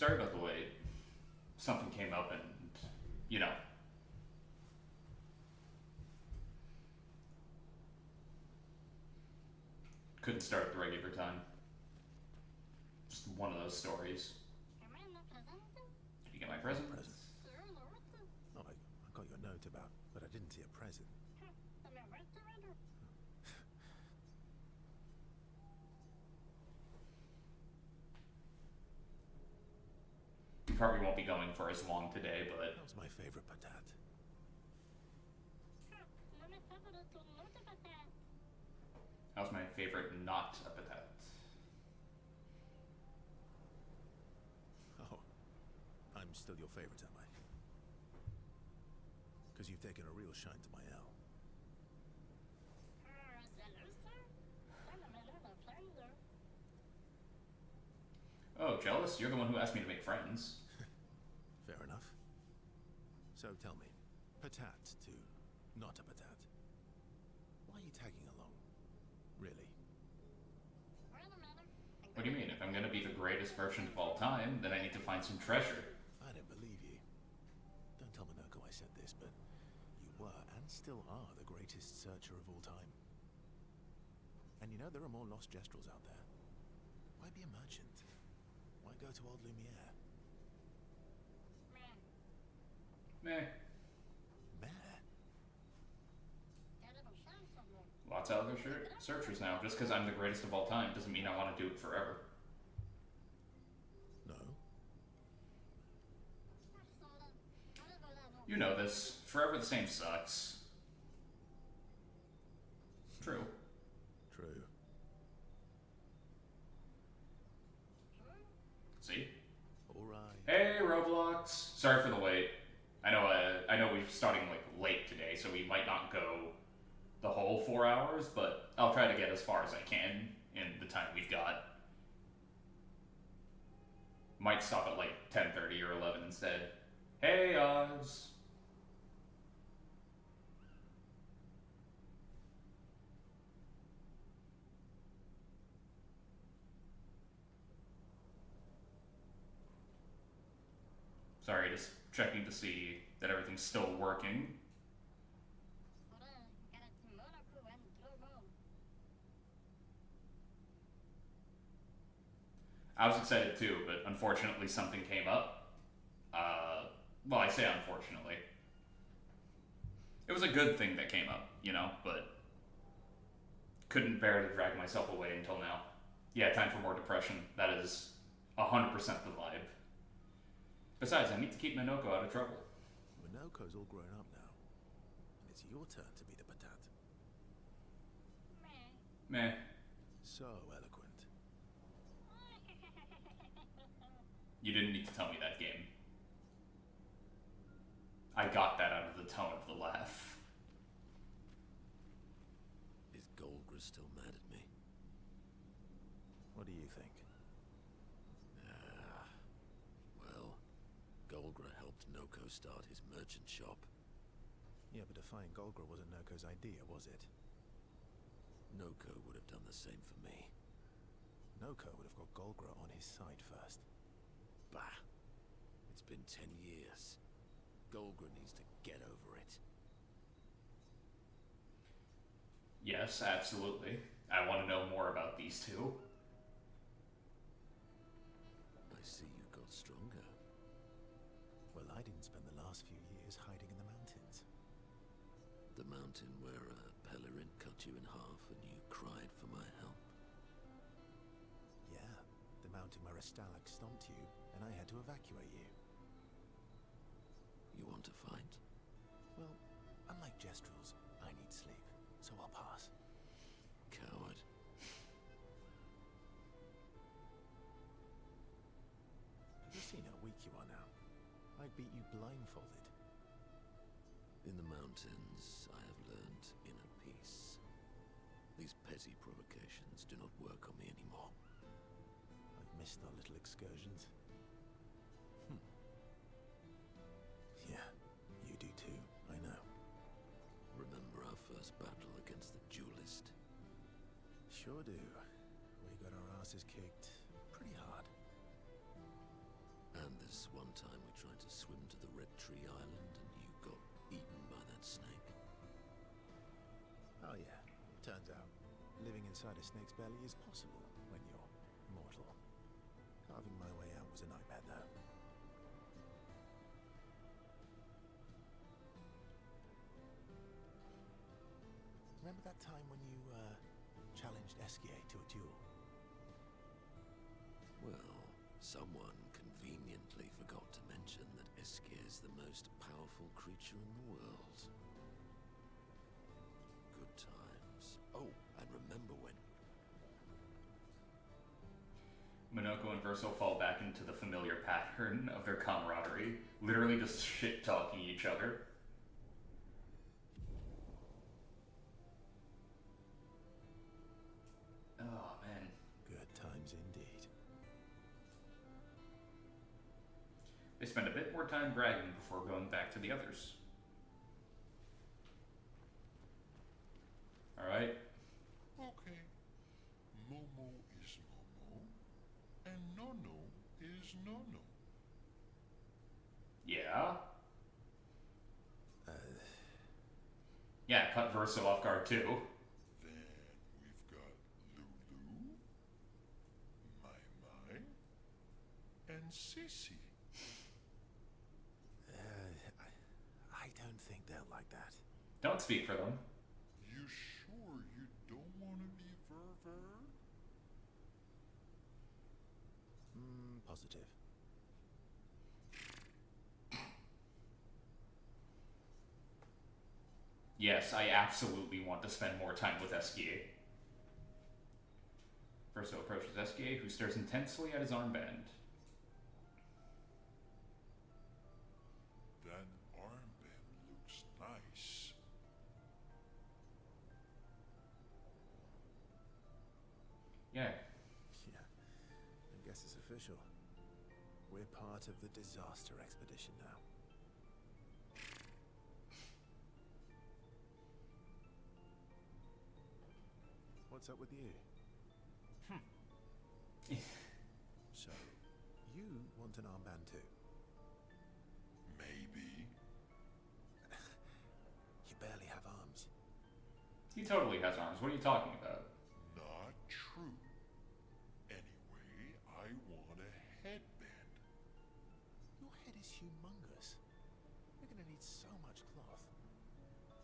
Sorry about the wait. Something came up and, you know, couldn't start at the regular time. Just one of those stories. Did you get my present? Present? Oh, I got your note about, but I didn't see a present. You probably won't be going for as long today, but That was my favorite patat. that was my favorite not a patat. Oh, I'm still your favorite, am I? Because you've taken a real shine to my L. Oh, jealous? You're the one who asked me to make friends. Fair enough. So tell me, patat to not a patat. Why are you tagging along? Really? What do you mean? If I'm gonna be the greatest merchant of all time, then I need to find some treasure. I don't believe you. Don't tell Minoko I said this, but you were and still are the greatest searcher of all time. And you know there are more lost Gestrels out there. Why be a merchant? Why go to old Lumiere? Meh. Meh. Lots of other searchers now. Just because I'm the greatest of all time doesn't mean I want to do it forever. No. You know this. Forever the same sucks. True. True. See? All right. Hey, Roblox. Sorry for the wait. I know we're starting like late today, so we might not go the whole 4 hours, but I'll try to get as far as I can in the time we've got. Might stop at like 10:30 or 11 instead. Hey, Oz. Sorry, just checking to see that everything's still working. I was excited too, but unfortunately something came up. Well, I say unfortunately. It was a good thing that came up, you know, but couldn't bear to drag myself away until now. Yeah, time for more depression. That is 100% the vibe. Besides, I need to keep Minoko out of trouble. Minoko's all grown up now. And it's your turn to be the patat. Meh. So eloquent. You didn't need to tell me that, game. I got that out of the tone of the laugh. Is Golgra still mad at me? What do you think? Well, Golgra helped Noko start his merchant shop. Yeah, but defying Golgra wasn't Noko's idea, was it? Noko would have done the same for me. Noko would have got Golgra on his side first. Bah! It's been 10 years. Golgra needs to get over it. Yes, absolutely. I want to know more about these two. I see you got stronger. Well, I didn't spend the last few years hiding in the mountains. The mountain where Pelerin cut you in half and you cried for my help. Yeah, the mountain where a Stalak stomped you, and I had to evacuate you. You want to fight? Well, unlike Gestrels, I need sleep, so I'll pass. Coward. Have you seen how weak you are now? I'd beat you blindfolded. In the mountains, I have learned inner peace. These petty provocations do not work on me anymore. I've missed our little excursions. Yeah, you do too, I know. Remember our first battle against the duelist? Sure do. We got our asses kicked pretty hard. was one time we tried to swim to the Red Tree Island and you got eaten by that snake. Oh yeah, turns out living inside a snake's belly is possible when you're mortal. Carving my way out was a nightmare though. Remember that time when you challenged Esquier to a duel? Well, someone conveniently forgot to mention that Esquier is the most powerful creature in the world. Good times. Oh, and remember when... Minoko and Verso fall back into the familiar pattern of their camaraderie, literally just shit-talking each other. Oh, man. Good times indeed. They spend a bit more time bragging before going back to the others. Alright. Okay. Momo is Momo, and Nono is Nono. Yeah? Yeah, cut Verso off guard too. Then we've got Lulu, Mai Mai, and Sissy. I don't think they'll like that. Don't speak for them. You sure you don't want to be Ver? Positive. Yes, I absolutely want to spend more time with Esquier. Verso approaches Esquier, who stares intensely at his armband. That armband looks nice. Yeah. Yeah, I guess it's official. We're part of the disaster expedition now. What's up with you? So, you want an armband too? Maybe. You barely have arms. He totally has arms. What are you talking about? Not true. Anyway, I want a headband. Your head is humongous. You're gonna need so much cloth.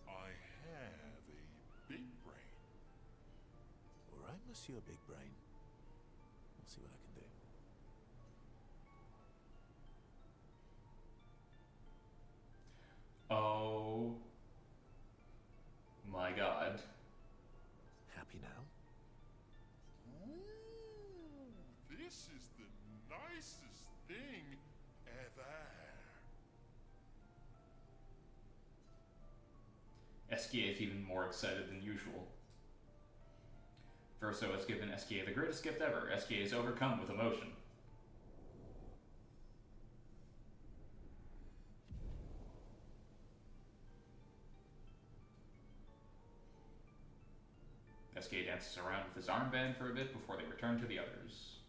I have a big brain. All right, Monsieur Big Brain. We'll see what I can do. Oh my god. Happy now? Ooh, this is the nicest thing ever. Esquier is even more excited than usual. Verso has given Esquier the greatest gift ever. Esquier is overcome with emotion. Esquier dances around with his armband for a bit before they return to the others.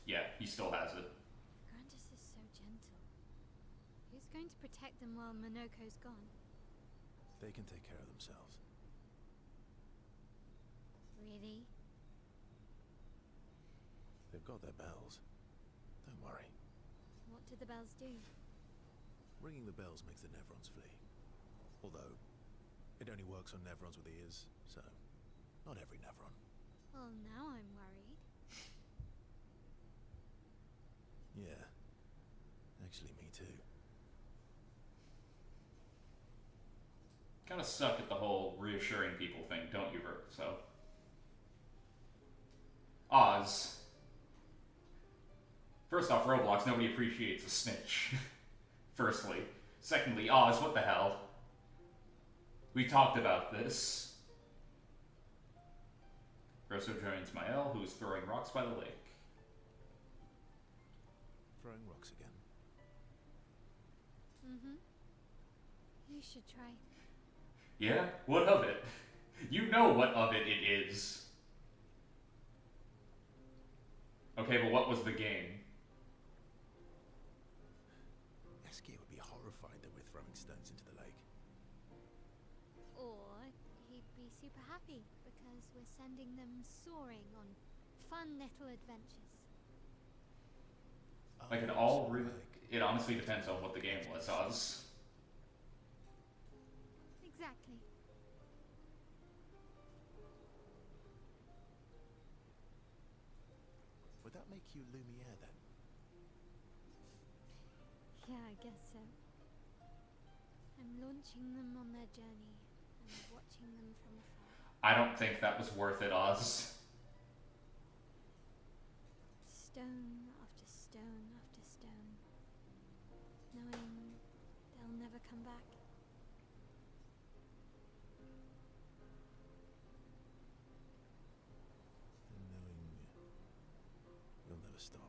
Yeah, he still has it. Grandis is so gentle. Who's going to protect them while Minoko's gone? They can take care of themselves. Really? They've got their bells. Don't worry. What do the bells do? Ringing the bells makes the Nevrons flee. Although, it only works on Nevrons with ears, so not every Nevron. Well, now I'm worried. Yeah. Actually, me too. Kind of suck at the whole reassuring people thing, don't you, So, Oz. First off, Roblox, nobody appreciates a snitch. Firstly. Secondly, Oz, what the hell? We talked about this. Verso joins Mael, who is throwing rocks by the lake. Throwing rocks again. Mm-hmm. You should try. Yeah? What of it? You know what of it is. Okay, but what was the game? Eskia would be horrified that we're throwing stones into the lake. Or he'd be super happy because we're sending them soaring on fun little adventures. Like, it honestly depends on what the game was, Oz. Exactly. Would that make you Lumiere then? Yeah, I guess so. I'm launching them on their journey and watching them from afar. I don't think that was worth it, Oz. Stone after stone after stone, knowing they'll never come back. And knowing you'll never stop.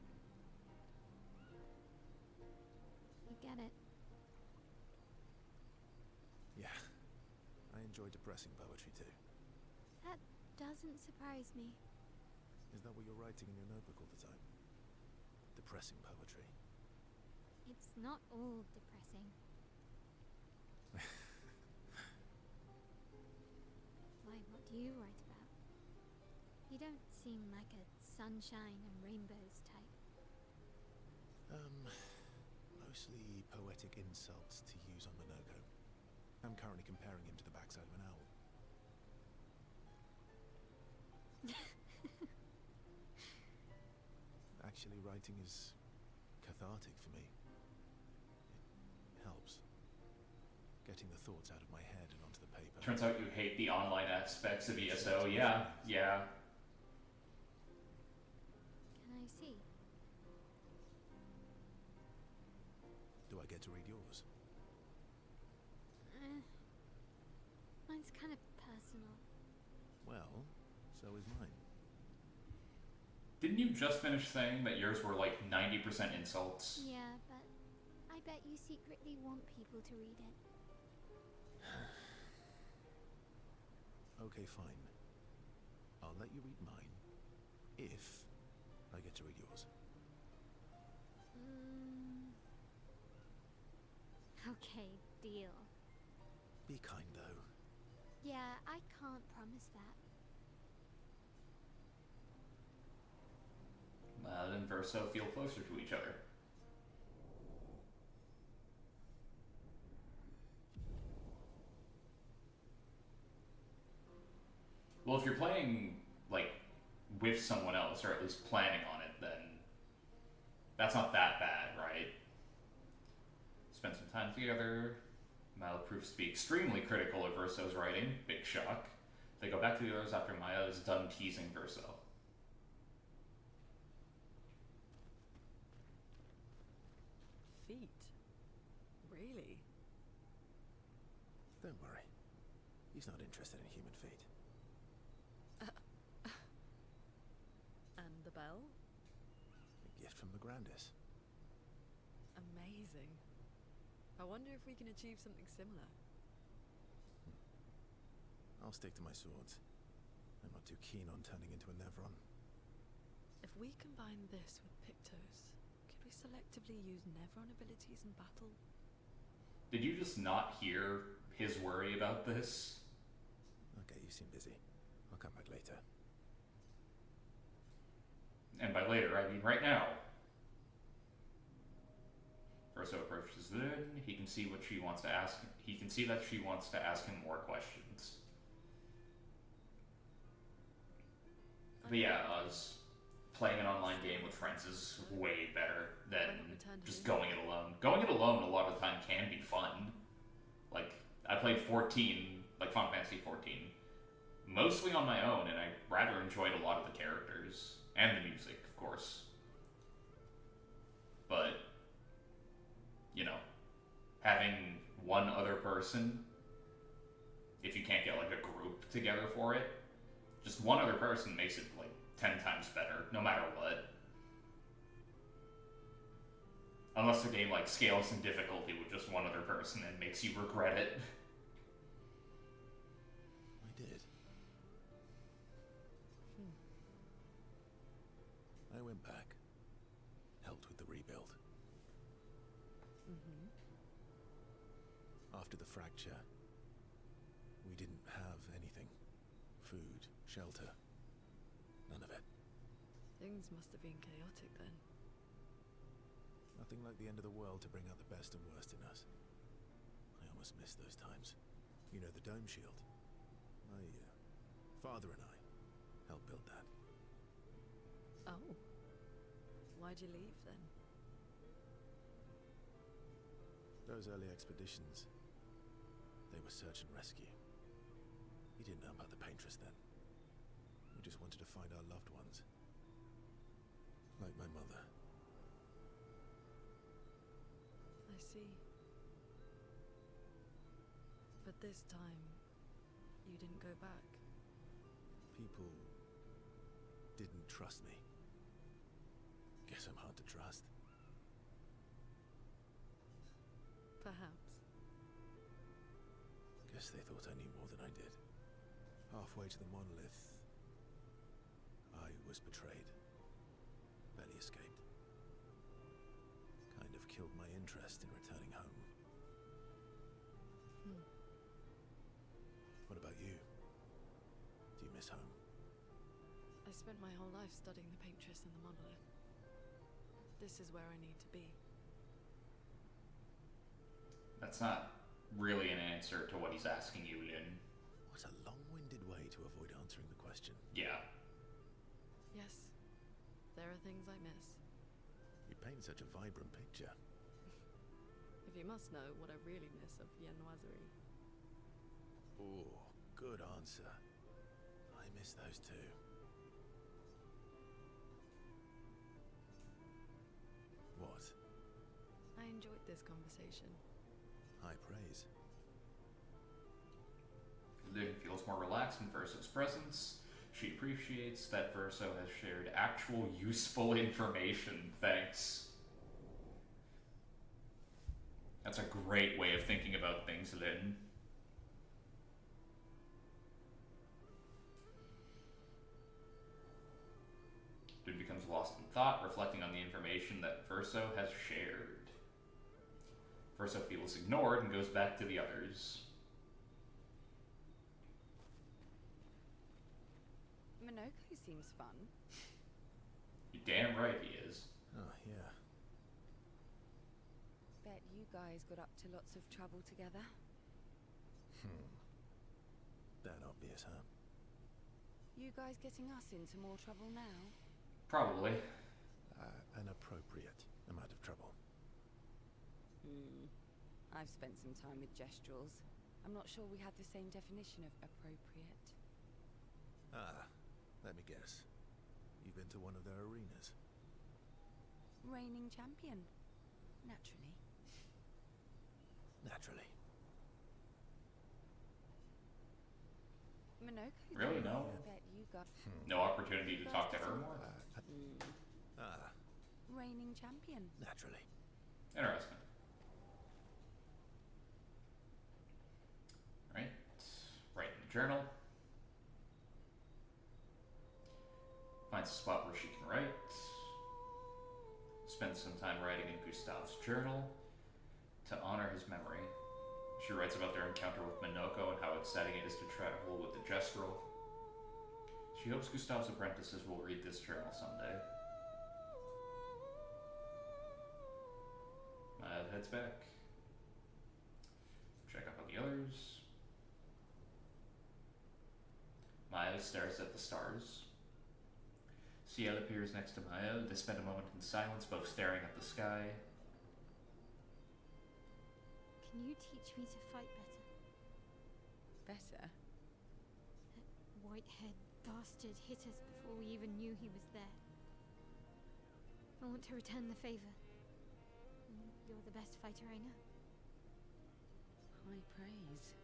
You get it. Yeah. I enjoy depressing poetry too. That doesn't surprise me. Is that what you're writing in your notebook all the time? Depressing poetry. It's not all depressing. Why, what do you write about? You don't seem like a sunshine and rainbows type. Mostly poetic insults to use on Monoko. I'm currently comparing him to the backside of an owl. Actually, writing is cathartic for me. It helps. Getting the thoughts out of my head and onto the paper. Turns out you hate the online aspects of ESO. Yeah, yeah. Can I see? Do I get to read yours? Mine's kind of personal. Well, so is mine. Didn't you just finish saying that yours were like 90% insults? Yeah, but I bet you secretly want people to read it. Okay, fine. I'll let you read mine, if I get to read yours. Okay, deal. Be kind, though. Yeah, I can't promise that. Mal and Verso feel closer to each other. Well, if you're playing, like, with someone else, or at least planning on it, then that's not that bad, right? Spend some time together. Maya proves to be extremely critical of Verso's writing. Big shock. They go back to the others after Maya is done teasing Verso. Feet? Really? Don't worry. He's not interested in human feet. And the bell? A gift from the Grandis. Amazing. I wonder if we can achieve something similar. I'll stick to my swords. I'm not too keen on turning into a Nevron. If we combine this with Pictos, could we selectively use Nevron abilities in battle? Did you just not hear his worry about this? Okay, you seem busy. I'll come back later. And by later, I mean right now. Verso approaches Lynn. He can see what she wants to ask. He can see that she wants to ask him more questions. But yeah, us playing an online game with friends is way better than just going it alone. Going it alone a lot of the time can be fun. Like, I played 14, like Final Fantasy 14, mostly on my own, and I rather enjoyed a lot of the characters. And the music, of course. But, you know, having one other person, if you can't get like a group together for it, just one other person makes it like 10 times better, no matter what. Unless the game like scales in difficulty with just one other person and makes you regret it. I did. I went back. Mm-hmm. After the fracture, we didn't have anything. Food, shelter, none of it. Things must have been chaotic then. Nothing like the end of the world to bring out the best and worst in us. I almost miss those times. You know, the dome shield. My father and I helped build that. Oh. Why'd you leave then? Those early expeditions, they were search and rescue. We didn't know about the paintress then. We just wanted to find our loved ones. Like my mother. I see. But this time, you didn't go back. People didn't trust me. Guess I'm hard to trust. Perhaps. Guess they thought I knew more than I did. Halfway to the monolith, I was betrayed. Barely escaped. Kind of killed my interest in returning home. What about you? Do you miss home? I spent my whole life studying the paintress and the monolith. This is where I need to be. That's not really an answer to what he's asking you, Lin. What a long-winded way to avoid answering the question. Yeah. Yes, there are things I miss. You paint such a vibrant picture. If you must know what I really miss of viennoiserie. Oh, good answer. I miss those too. What? I enjoyed this conversation. High praise. Lin feels more relaxed in Verso's presence. She appreciates that Verso has shared actual useful information. Thanks. That's a great way of thinking about things, Lin. Lin becomes lost in thought, reflecting on the information that Verso has shared. Verso feels ignored and goes back to the others. Minoko seems fun. You're damn right he is. Oh, yeah. Bet you guys got up to lots of trouble together. That obvious, huh? You guys getting us into more trouble now? Probably. An appropriate amount of trouble. I've spent some time with gestrals. I'm not sure we have the same definition of appropriate. Let me guess. You've been to one of their arenas? Reigning champion. Naturally. Naturally. Minoko. Really? No? Bet you got No opportunity to talk to her more? reigning champion. Naturally. Interesting. Right. Write in the journal. Finds a spot where she can write. Spends some time writing in Gustav's journal to honor his memory. She writes about their encounter with Minoko and how exciting it is to travel with the Gestrel. She hopes Gustav's apprentices will read this journal someday. Heads back. Check up on the others. Maya stares at the stars. Ciel appears next to Maya. They spend a moment in silence, both staring at the sky. Can you teach me to fight better? Better? That white-haired bastard hit us before we even knew he was there. I want to return the favor. You're the best fighter I know. High praise.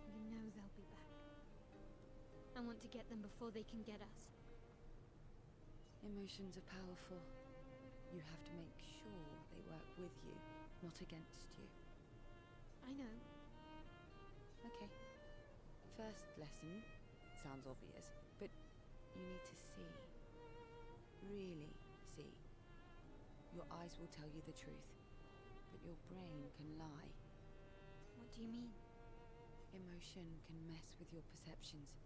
You know they'll be back. I want to get them before they can get us. Emotions are powerful. You have to make sure they work with you, not against you. I know. Okay. First lesson sounds obvious, but you need to see. Really see. Your eyes will tell you the truth. but your brain can lie. What do you mean? Emotion can mess with your perceptions.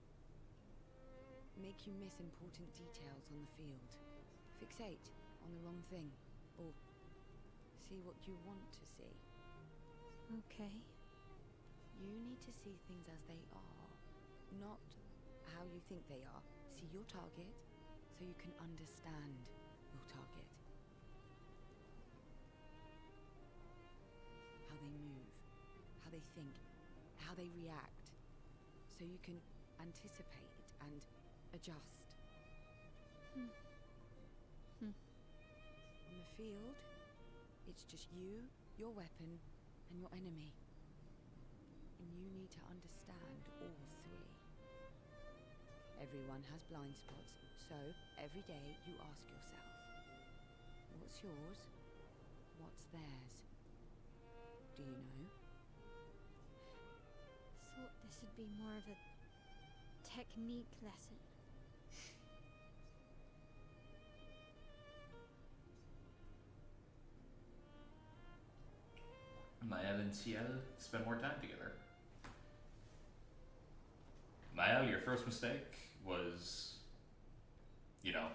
Make you miss important details on the field. Fixate on the wrong thing. Or see what you want to see. Okay. You need to see things as they are, not how you think they are. See your target, so you can understand your target. How they move, how they think, how they react, so you can anticipate and adjust. On the field, it's just you, your weapon, and your enemy. And you need to understand all three. Everyone has blind spots, so every day you ask yourself, what's yours? What's theirs? Do you know? Thought this would be more of a technique lesson. Mael and Ciel spend more time together. Mael, your first mistake was, you know,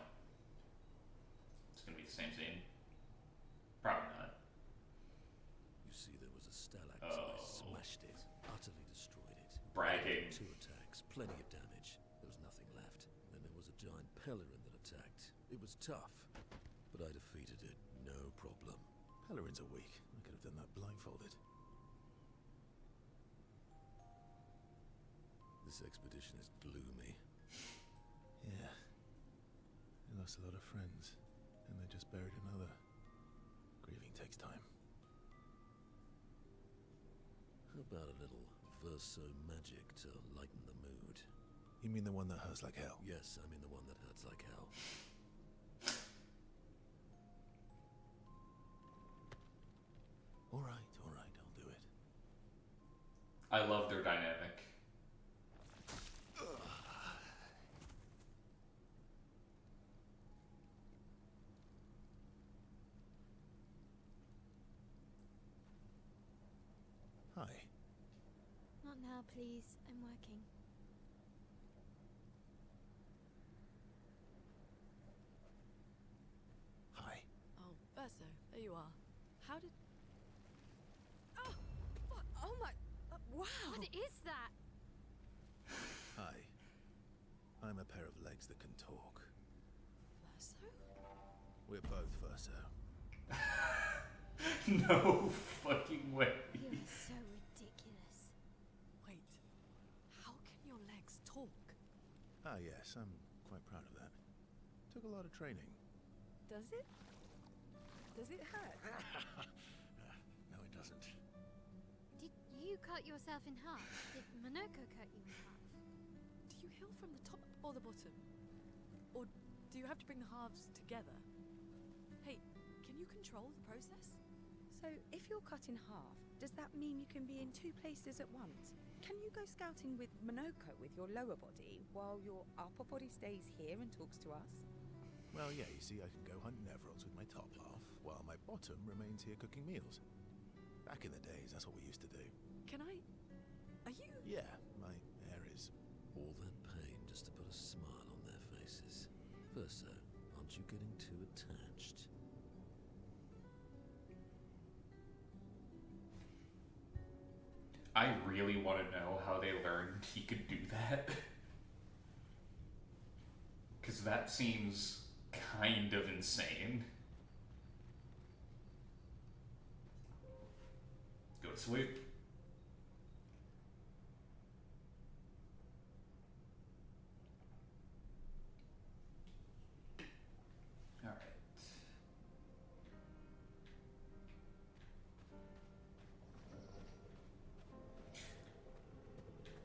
it's gonna be the same scene. Probably not. You see, there was a stalactite. Oh. I smashed it, utterly destroyed it. Bragging. 2 attacks, plenty of damage. There was nothing left. Then there was a giant pelican that attacked. It was tough, but I defeated it, no problem. Pelerins are weak. I could have done that blindfolded. This expedition is gloomy. Yeah. They lost a lot of friends, and they just buried another. Grieving takes time. How about a little verso magic to lighten the mood? You mean the one that hurts like hell? Yes, I mean the one that hurts like hell. All right, I'll do it. I love their dynamic. Hi. Not now, please. I'm working. Hi. Oh, Verso, there you are. How did... Oh! What? Oh my... wow! What is that? Hi. I'm a pair of legs that can talk. Verso? We're both Verso. No fucking way. You are so ridiculous. Wait. How can your legs talk? Ah, yes, I'm quite proud of that. Took a lot of training. Does it? Does it hurt? No, it doesn't. Did you cut yourself in half? Did Monoko cut you in half? Do you heal from the top or the bottom? Or do you have to bring the halves together? Hey, can you control the process? So, if you're cut in half, does that mean you can be in 2 places at once? Can you go scouting with Monoko with your lower body, while your upper body stays here and talks to us? Well, yeah, you see, I can go hunt Nevrils with my top half, while my bottom remains here cooking meals. Back in the days, that's what we used to do. Can I... Are you... Yeah, my hair is... All that pain just to put a smile on their faces. Verso, aren't you getting too attached? I really want to know how they learned he could do that. Because that seems kind of insane. Go to sleep. Alright.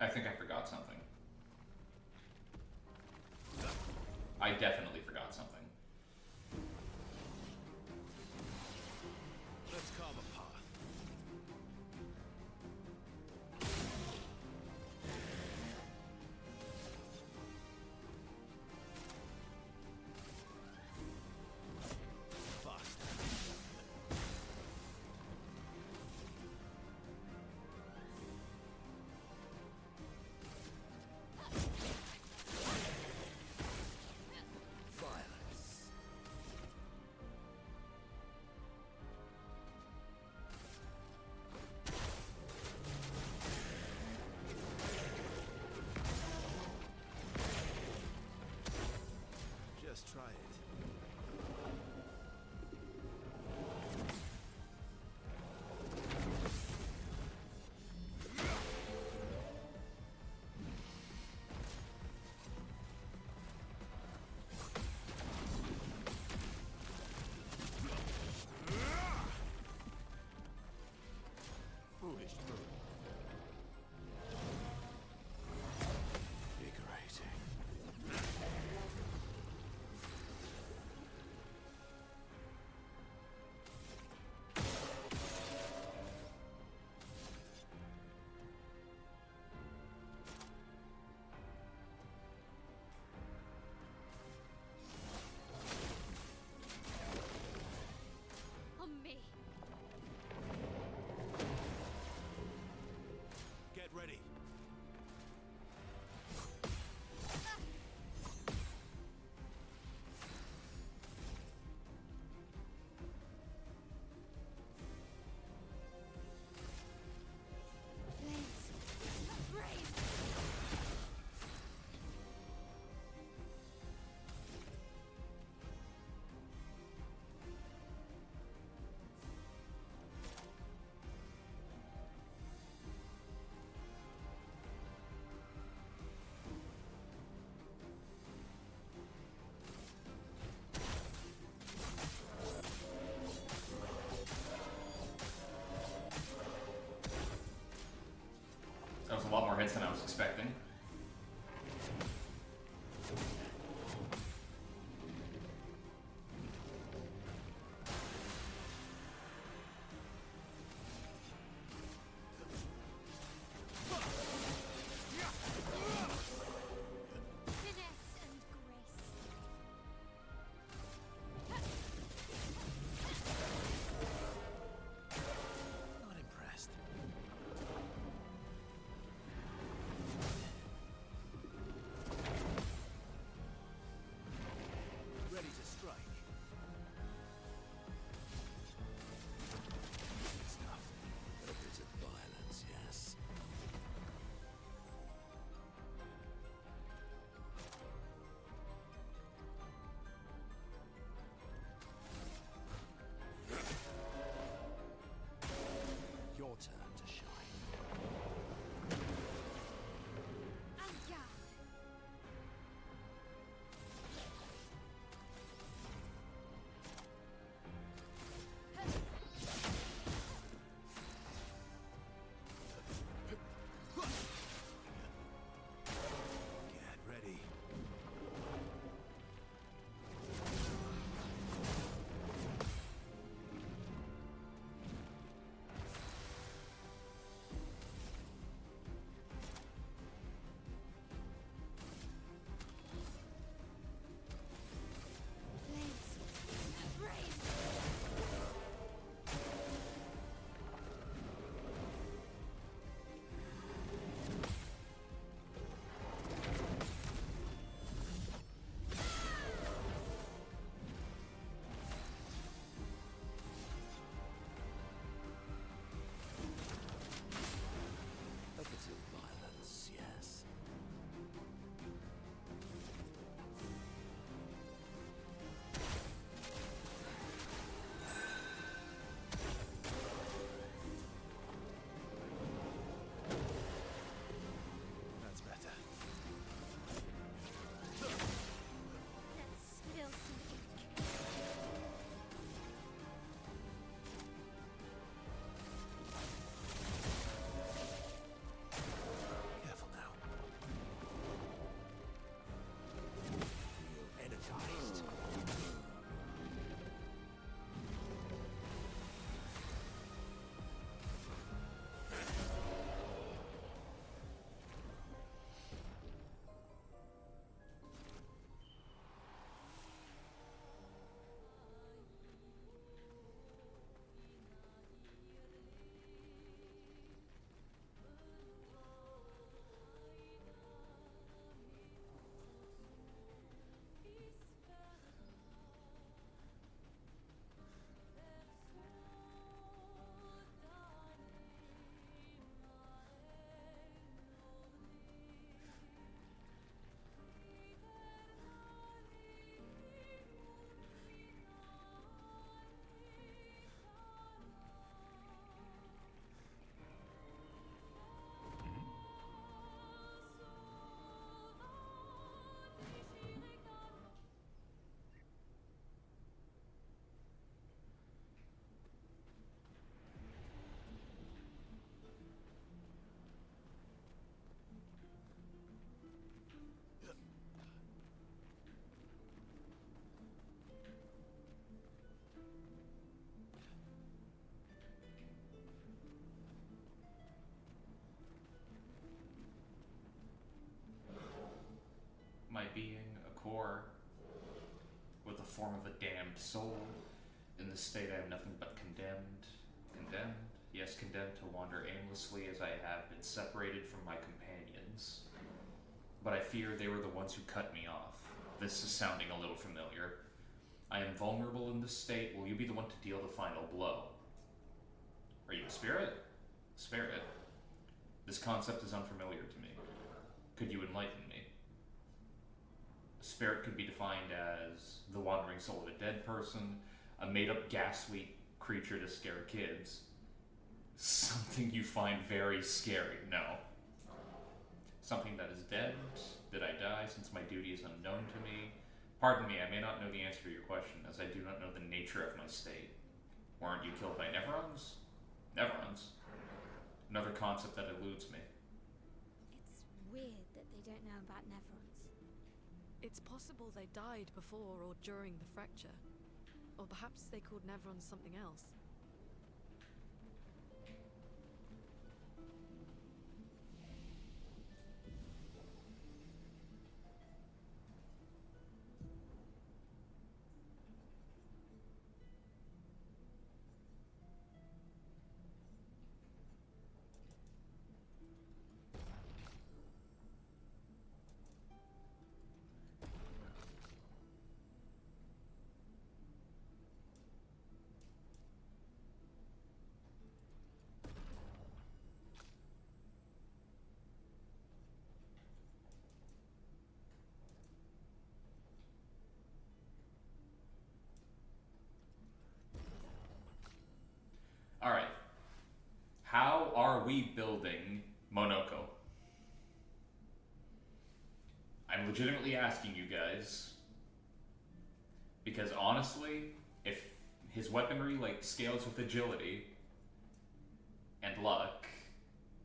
I think I forgot something. I definitely forgot something. Let's carve a path. Fast. lot more hits than I was expecting. Finesse and grace. Not impressed. Ready to strike. Good stuff. A bit of violence, yes. Your turn to shine. En garde. Get ready. Flames. Rain. A bit of violence, yes. That's better. Let's spill some ink. Careful now. Energized. My being a core with the form of a damned soul. In this state I am nothing but condemned. Condemned? Yes, condemned to wander aimlessly as I have been separated from my companions. But I fear they were the ones who cut me off. This is sounding a little familiar. I am vulnerable in this state. Will you be the one to deal the final blow? Are you a spirit? Spirit? This concept is unfamiliar to me. Could you enlighten me? A spirit could be defined as the wandering soul of a dead person, a made-up ghastly creature to scare kids. Something you find very scary. No. Something that is dead. Did I die since my duty is unknown to me? Pardon me, I may not know the answer to your question, as I do not know the nature of my state. Weren't you killed by Neverons? Neverons? Another concept that eludes me. about Nevrons. It's possible they died before or during the fracture. Or perhaps they called Nevrons something else. Alright. How are we building Monoko? I'm legitimately asking you guys. Because honestly, if his weaponry like scales with agility and luck,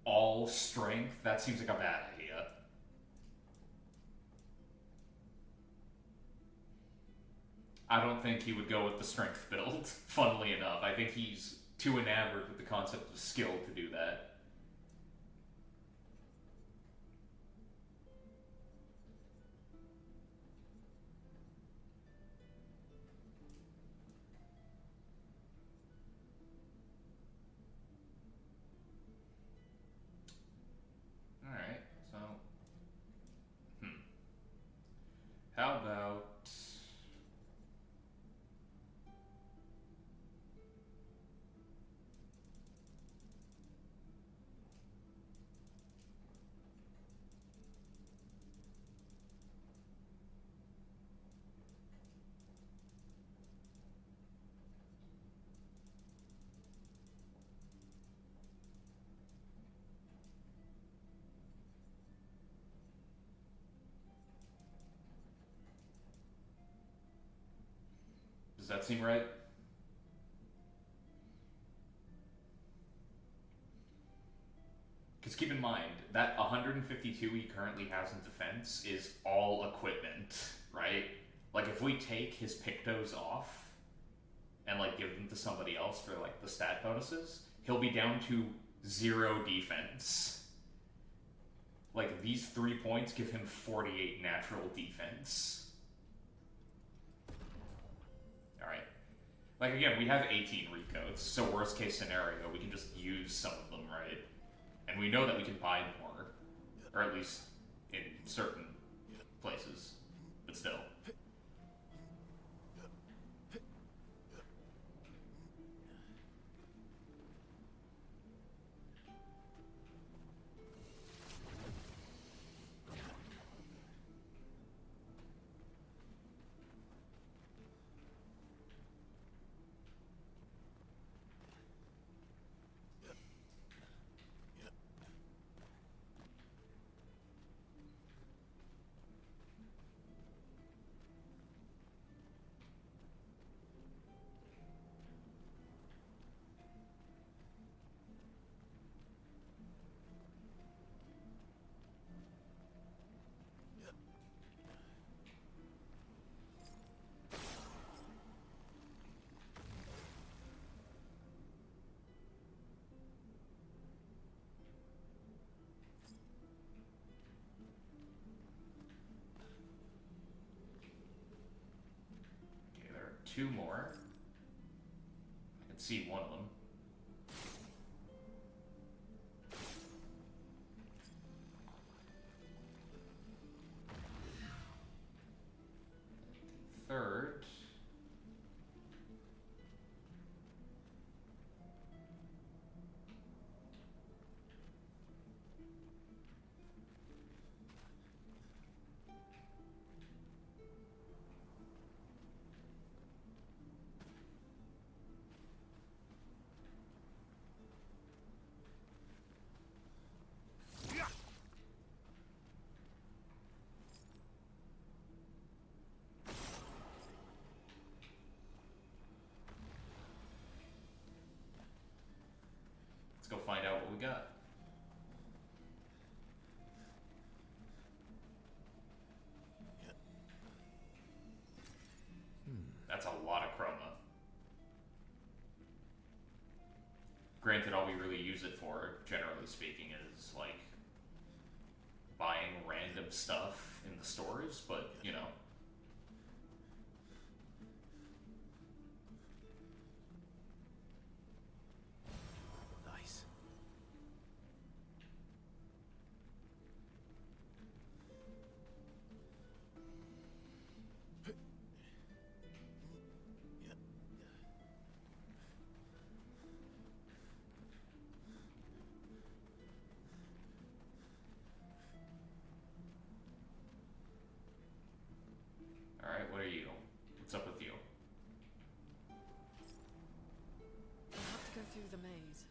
all strength, that seems like a bad idea. I don't think he would go with the strength build, funnily enough. I think he's too enamored with the concept of skill to do that. Alright, so... How about... Does that seem right? Because keep in mind, that 152 he currently has in defense is all equipment, right? Like, if we take his Pictos off and, like, give them to somebody else for, like, the stat bonuses, he'll be down to 0 defense. Like, these 3 points give him 48 natural defense. Alright. Like, again, we have 18 recodes, so worst case scenario, we can just use some of them, right? And we know that we can buy more. Or at least in certain places. But still. Okay, there are 2 more. I can see one of them. Third. granted, all we really use it for, generally speaking, is like buying random stuff in the stores, but you know. Nice. All right, what are you? What's up with you? I'll have to go through the maze.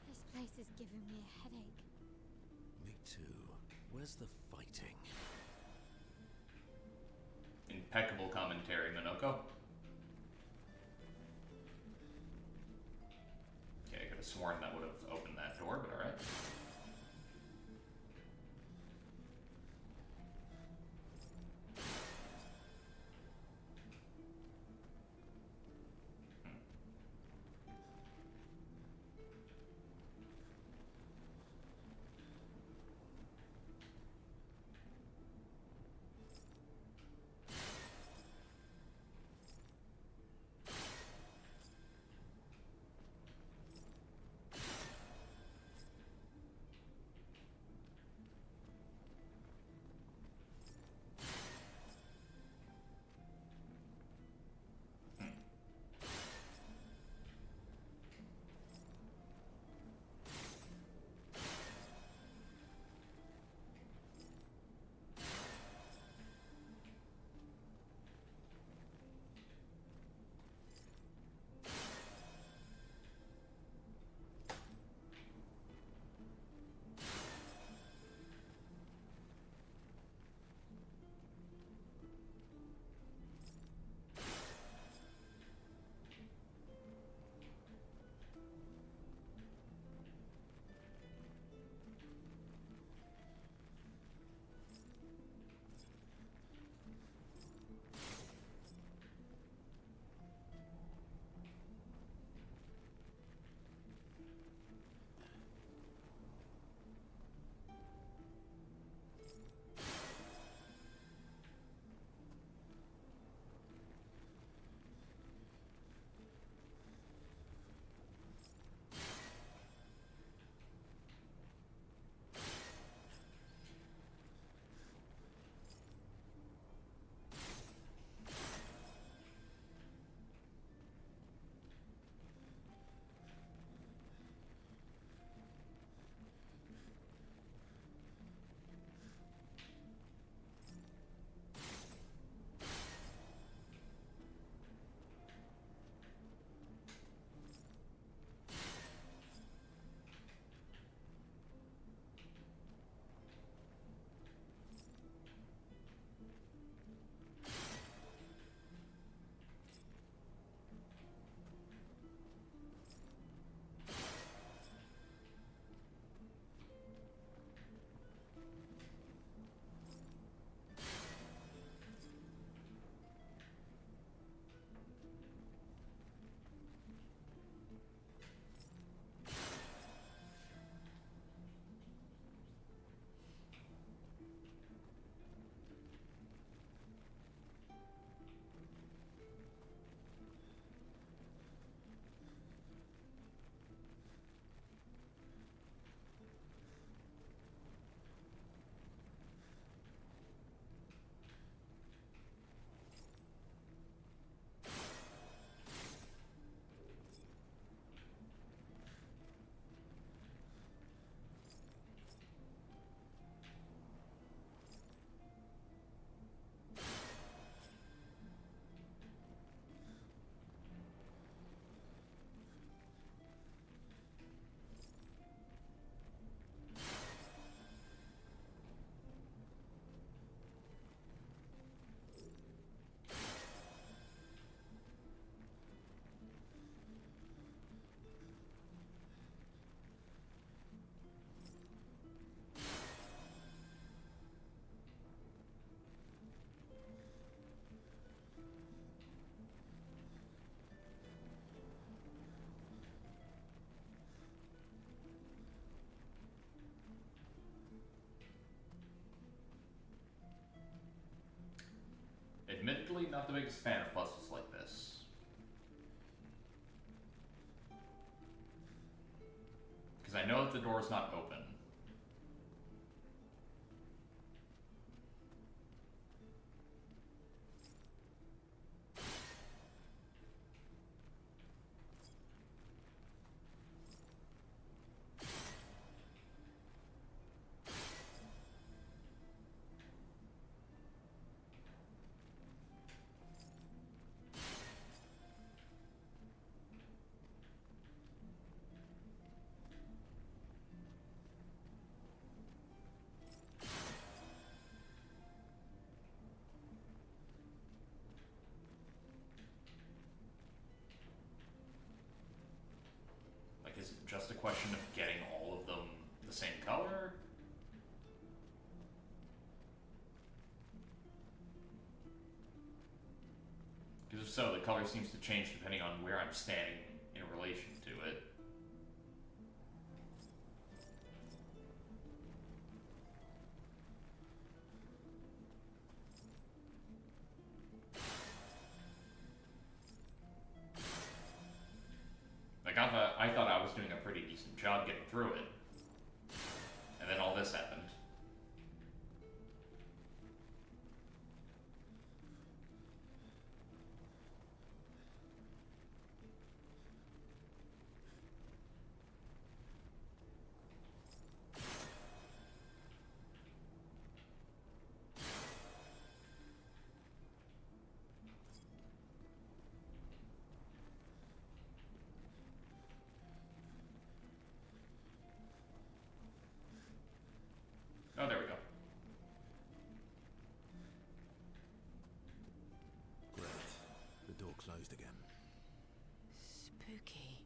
This place is giving me a headache. Me too. Where's the fighting? Impeccable commentary, Minoko. Okay, I could have sworn that would have opened that door, but alright. not the biggest fan of puzzles like this. Because I know that the door's not open. Is it just a question of getting all of them the same color? Because if so, the color seems to change depending on where I'm standing in relation to it. Like, I thought I was doing a pretty decent job getting through it. And then all this happened. Oh, there we go. Great. The door closed again. Spooky.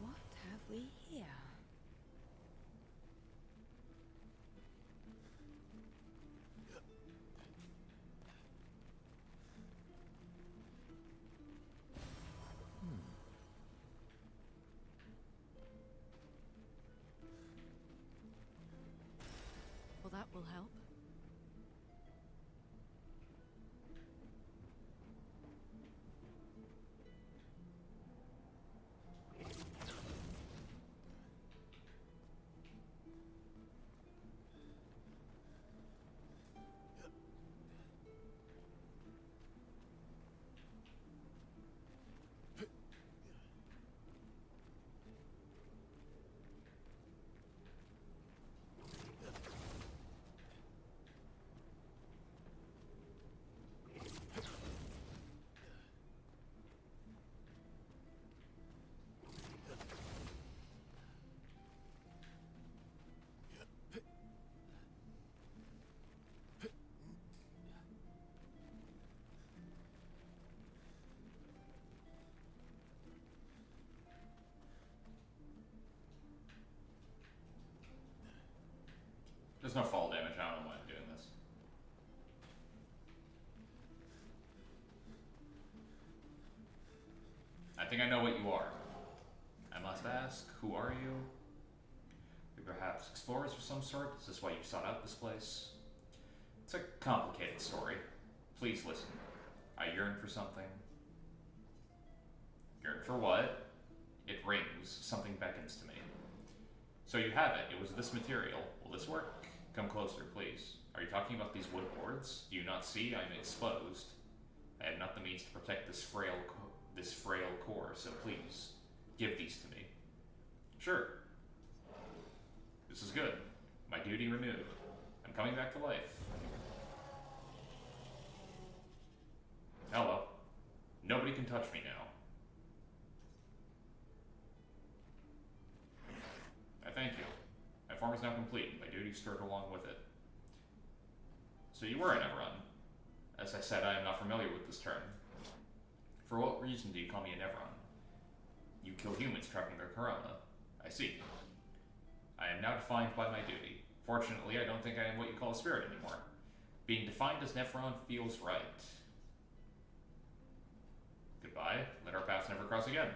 What have we here? Well, that will help. There's no fall damage. I don't know why I'm doing this. I think I know what you are. I must ask, who are you? You perhaps explorers of some sort? Is this why you sought out this place? It's a complicated story. Please listen. I yearn for something. Yearn for what? It rings. Something beckons to me. So you have it. It was this material. Will this work? Come closer, please. Are you talking about these wood boards? Do you not see I am exposed? I have not the means to protect this frail core, so please, give these to me. Sure. This is good. My duty renewed. I'm coming back to life. Hello. Nobody can touch me now. I thank you. My form is now complete, and my duty stirred along with it. So you were an Everon. As I said, I am not familiar with this term. For what reason do you call me an Everon? You kill humans tracking their corona. I see. I am now defined by my duty. Fortunately, I don't think I am what you call a spirit anymore. Being defined as an Everon feels right. Goodbye. Let our paths never cross again.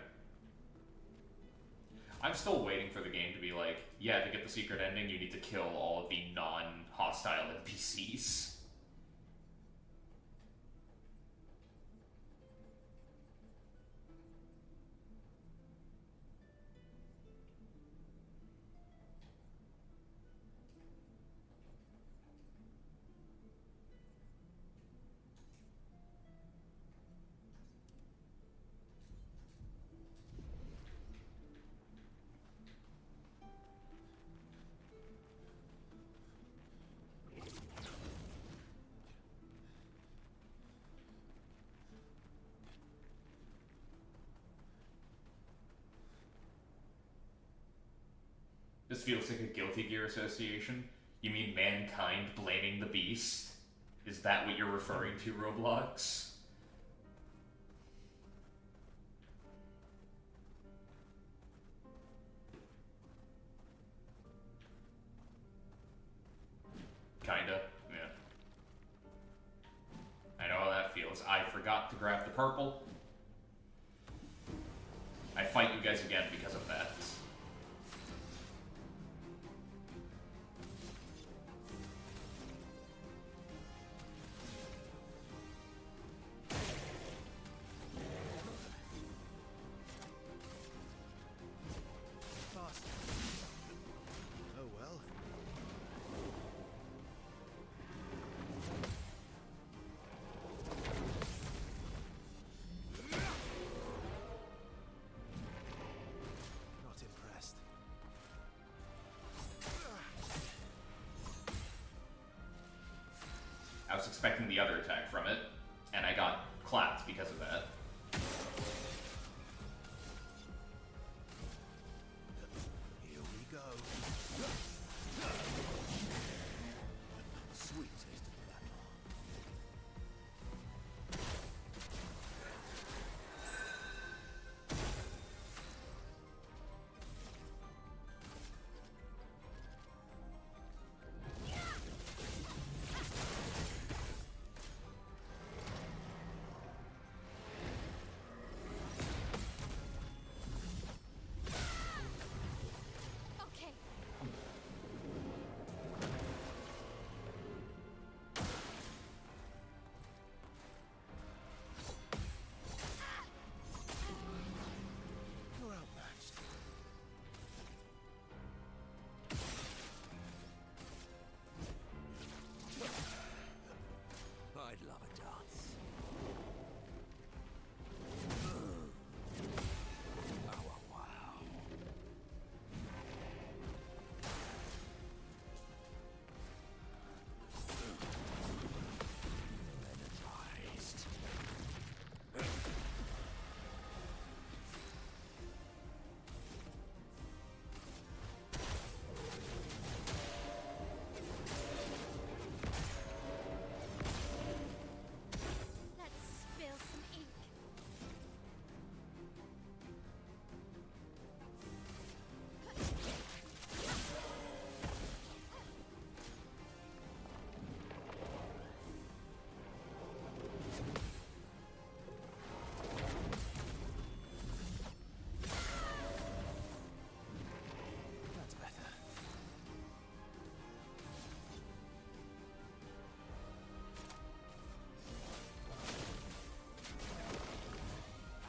I'm still waiting for the game to be like, yeah, to get the secret ending, you need to kill all of the non-hostile NPCs. This feels like a Guilty Gear association. You mean mankind blaming the beast? Is that what you're referring to, Roblox? Kinda, yeah. I know how that feels. I forgot to grab the purple. I fight you guys again because of that. Fast. Oh well. Not impressed. I was expecting the other attack from it, and I got clapped because of that. Here we go. Sweet taste of battle. Okay. You're outmatched. I'd love a dance. Wow, wow. Energized. Let's spill some ink. That's better.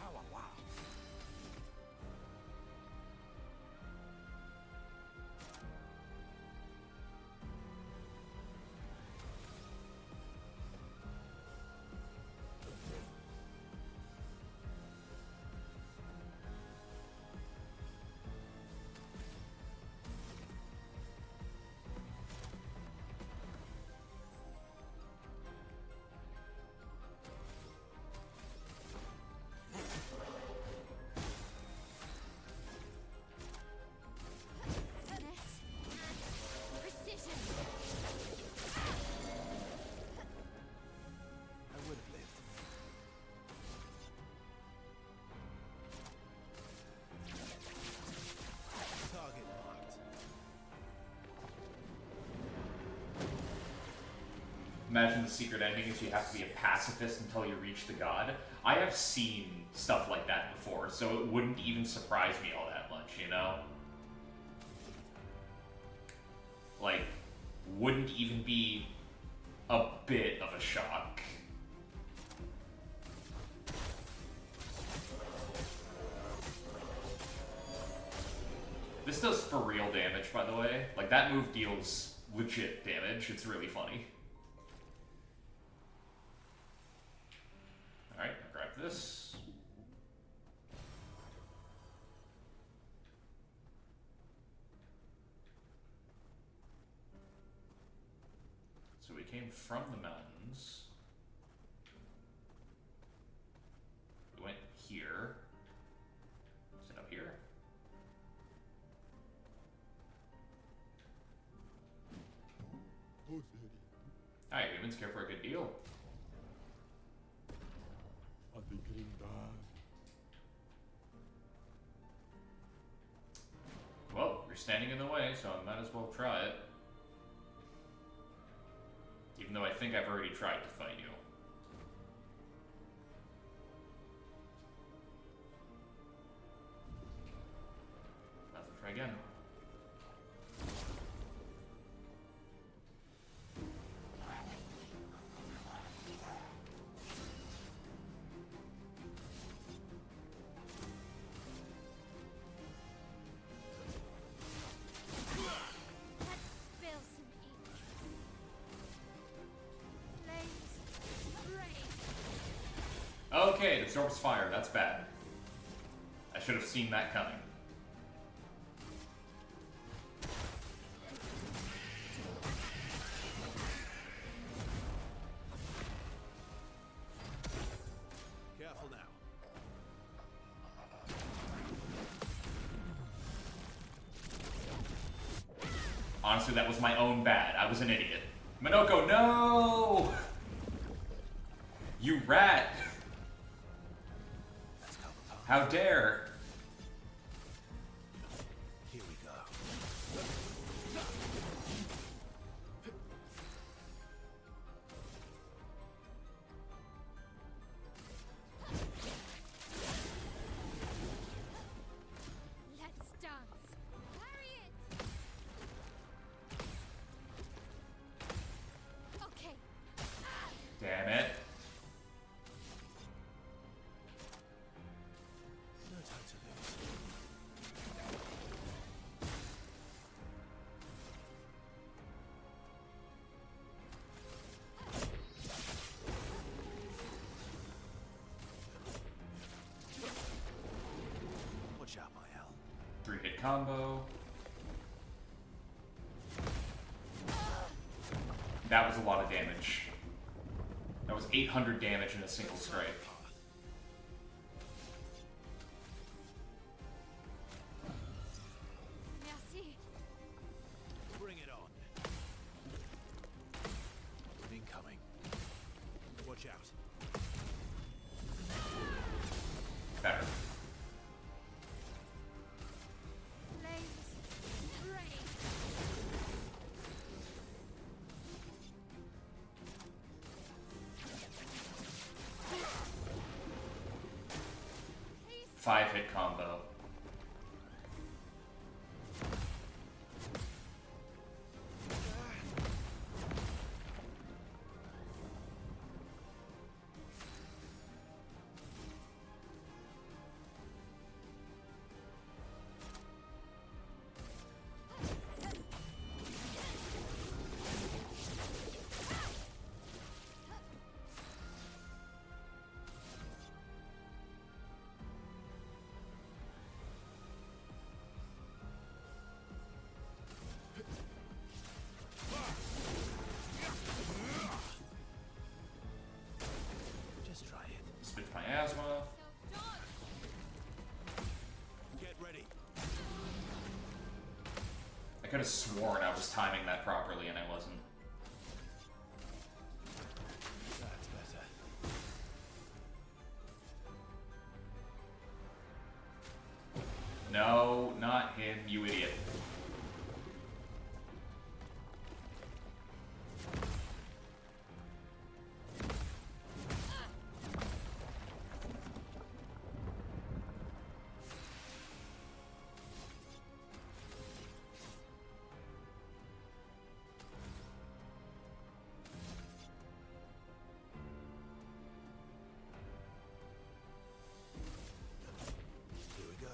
Wow, wow. Finesse and precision. I would have lived. Target marked. Imagine the secret ending is you have to be a pacifist until you reach the god. I have seen stuff like that before, so it wouldn't even surprise me all that much, you know? Like, wouldn't even be a bit of a shock. This does for real damage, by the way. Like, that move deals legit damage. It's really funny. Alright, grab this. So we came from the mountains. We went here. Is it up here? humans care for a good deal. Are they getting bad? Well, you're standing in the way, so I might as well try it. Even though I think I've already tried to fight you. Let's try again. Let's spill some ink. Flames, rain. Okay, it absorbs fire. That's bad. I should have seen that coming. Careful now. Honestly, that was my own bad. I was an idiot. Minoko, no! You rat! Let's cover path. How dare! Here we go. Let's dance. Carry it. Okay. Damn it. No time to lose. Watch out, my Al. 3-hit combo. That was a lot of damage. That was 800 damage in a single scrape. Merci. Bring it on. Incoming. Watch out. Better. Flames, rain. 5-hit combo. Just try it. Spits my asthma. So dodge. Get ready. I could have sworn I was timing that properly and I wasn't. That's better. No, not him, you idiot. Here we go.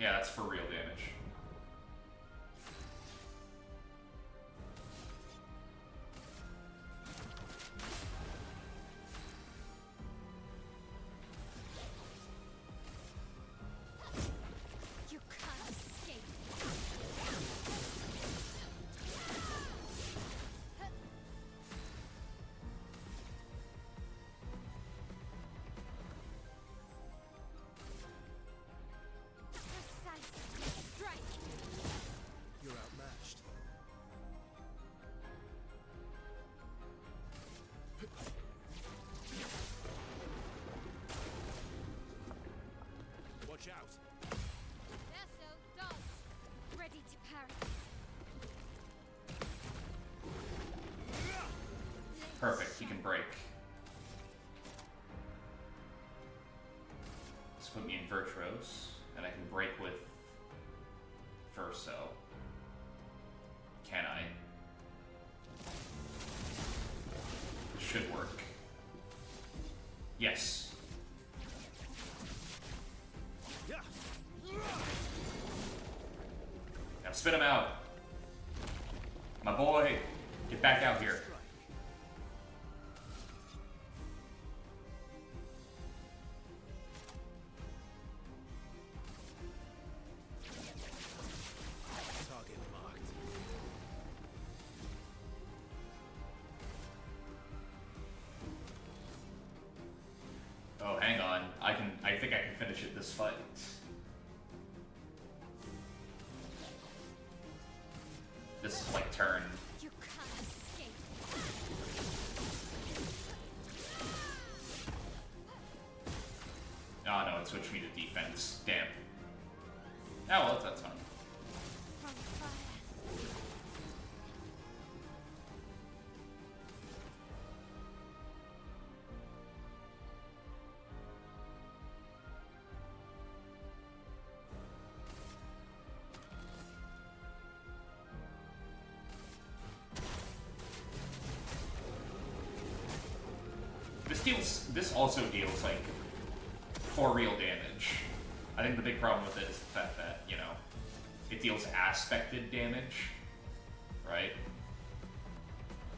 Yeah, that's for real damage. You can't escape. Precise strike. You're outmatched. Watch out. Verso, dodge. Ready to parry. Perfect, he can break. Let's put me in Virtuos, and I can break with Verso. Can I? Should work. Yes. Now spit him out. My boy, get back out here. Target marked. Oh, hang on. I think I can finish it this fight. This is like turn. You can't escape. Oh no, it switched me to defense. Damn. Oh well, that's fine. From fire. This also deals like for real damage. I think the big problem with it is the fact that, you know, it deals aspected damage, right?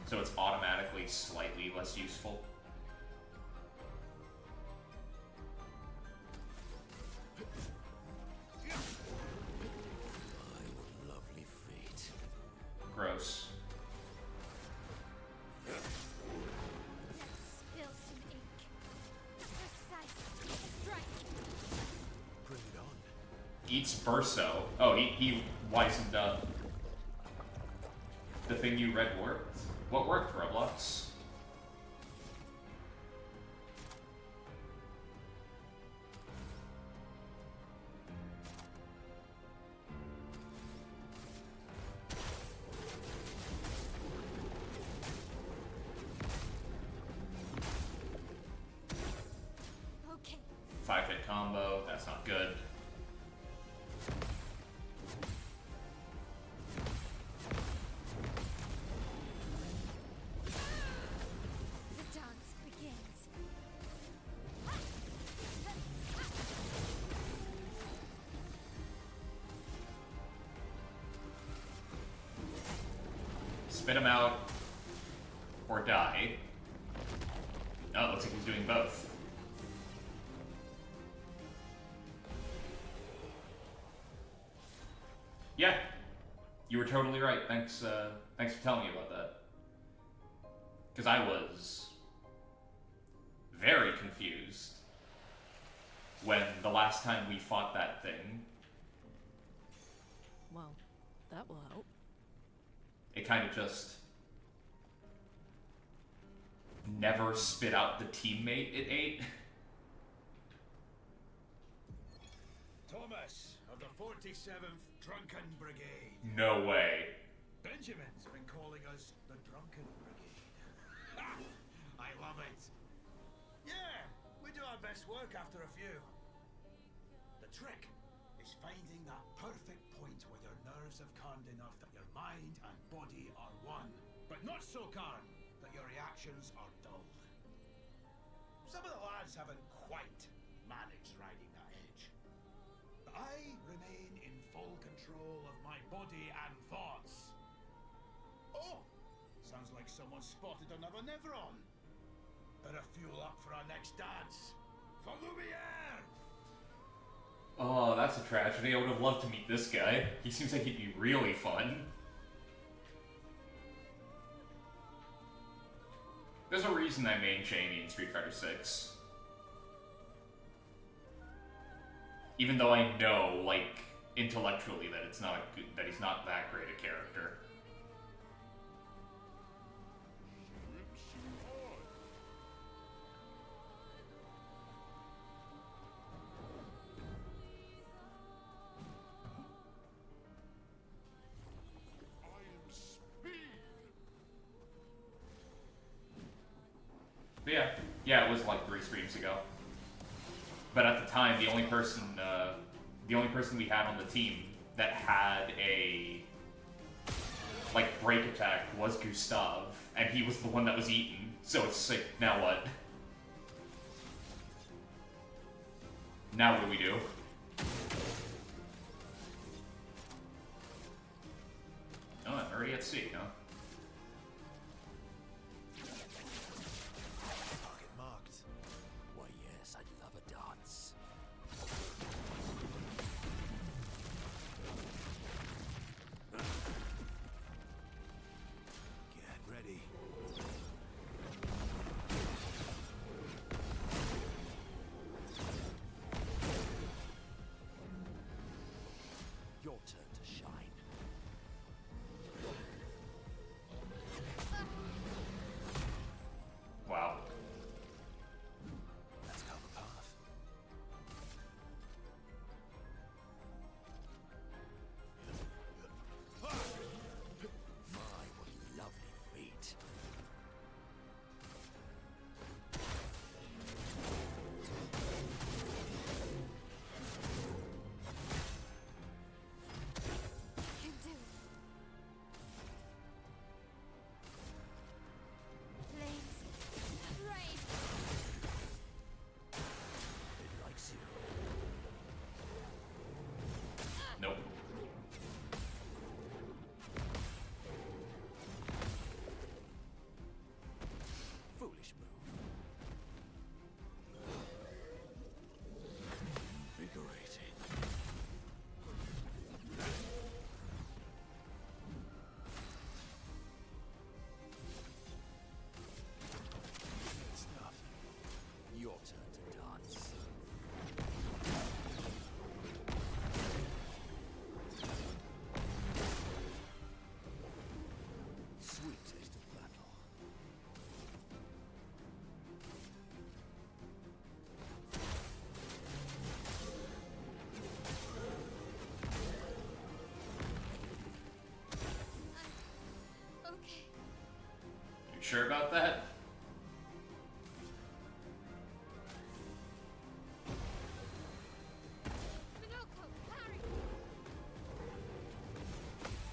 So it's automatically slightly less useful. My, what lovely fate. Gross. Spill some ink. Precise strike. Bring it on. Eats Verso. Oh, he wisened up. The thing you read worked? What worked, Roblox? Okay. 5-hit combo, that's not good. The dance begins. Spit him out or die. Oh, it looks like he's doing both. Yeah, you were totally right. Thanks, thanks for telling me about that. Because I was very confused when the last time we fought that thing, Well, that will help. it kind of just never spit out the teammate it ate. Thomas of the 47th Drunken Brigade. No way. Benjamin's been calling us the Drunken Brigade. Ha! I love it. Yeah, we do our best work after a few. The trick is finding that perfect point where your nerves have calmed enough that your mind and body are one, but not so calm that your reactions are dulled. Some of the lads haven't quite managed riding that edge. but I remain in full control of my body and thoughts. Oh! Sounds like someone spotted another Neveron. Better fuel up for our next dance. For Lumiere! Oh, that's a tragedy. I would have loved to meet this guy. He seems like he'd be really fun. There's a reason I main Jamie in Street Fighter 6. Even though I know, like, intellectually that it's not a good, that he's not that great a character. But yeah, it was like 3 streams ago. But at the time, the only person we had on the team that had a like break attack was Gustav, and he was the one that was eaten. So it's like, now what? Now what do we do? Oh, I'm already at sea, huh? Target marked. Why, yes, I'd love a dance. Get ready. Your turn to shine. Wow. Let's cover path. My, what lovely feet. Can do it. Flames. Rain. It likes you. Nope. Foolish move. Invigorating. Good stuff. Your turn to dance. Sweet taste of battle. Okay. You sure about that? Minoko, parry.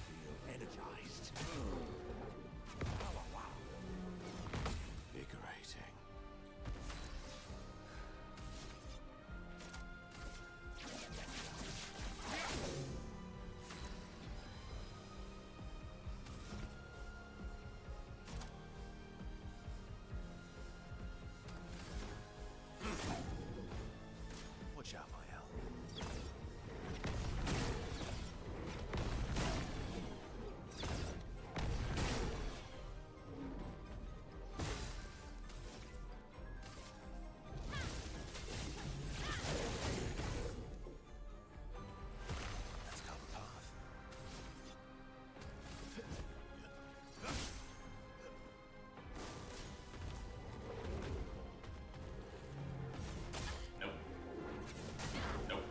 Feel energized. Wow, wow, wow. Invigorating. Watch out, Mael. Let's cover path. Nope. Nope.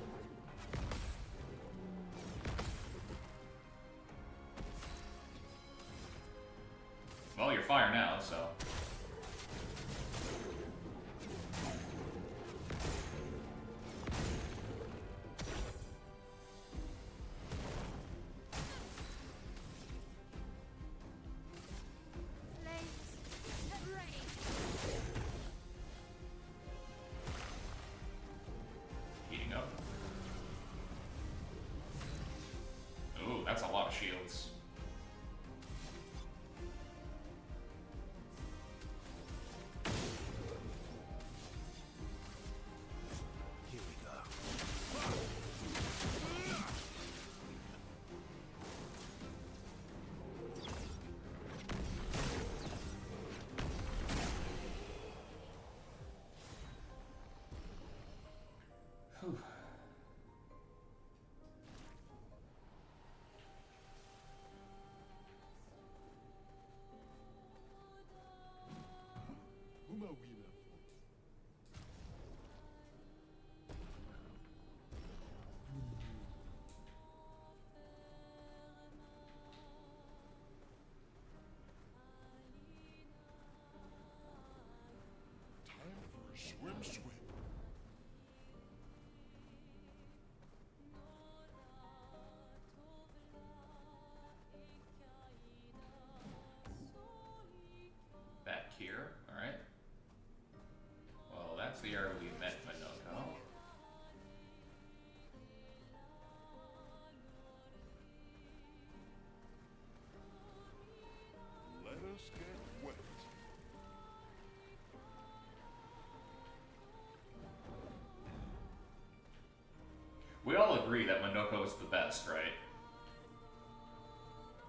Well, you're fire now, so. Flames. Rain. Heating up. of shields. Here we go. Whew. Who are we there for? Time for a swim. Back here, alright. Well, that's the area we met Minoko. Let us get wet. We all agree that Minoko is the best, right?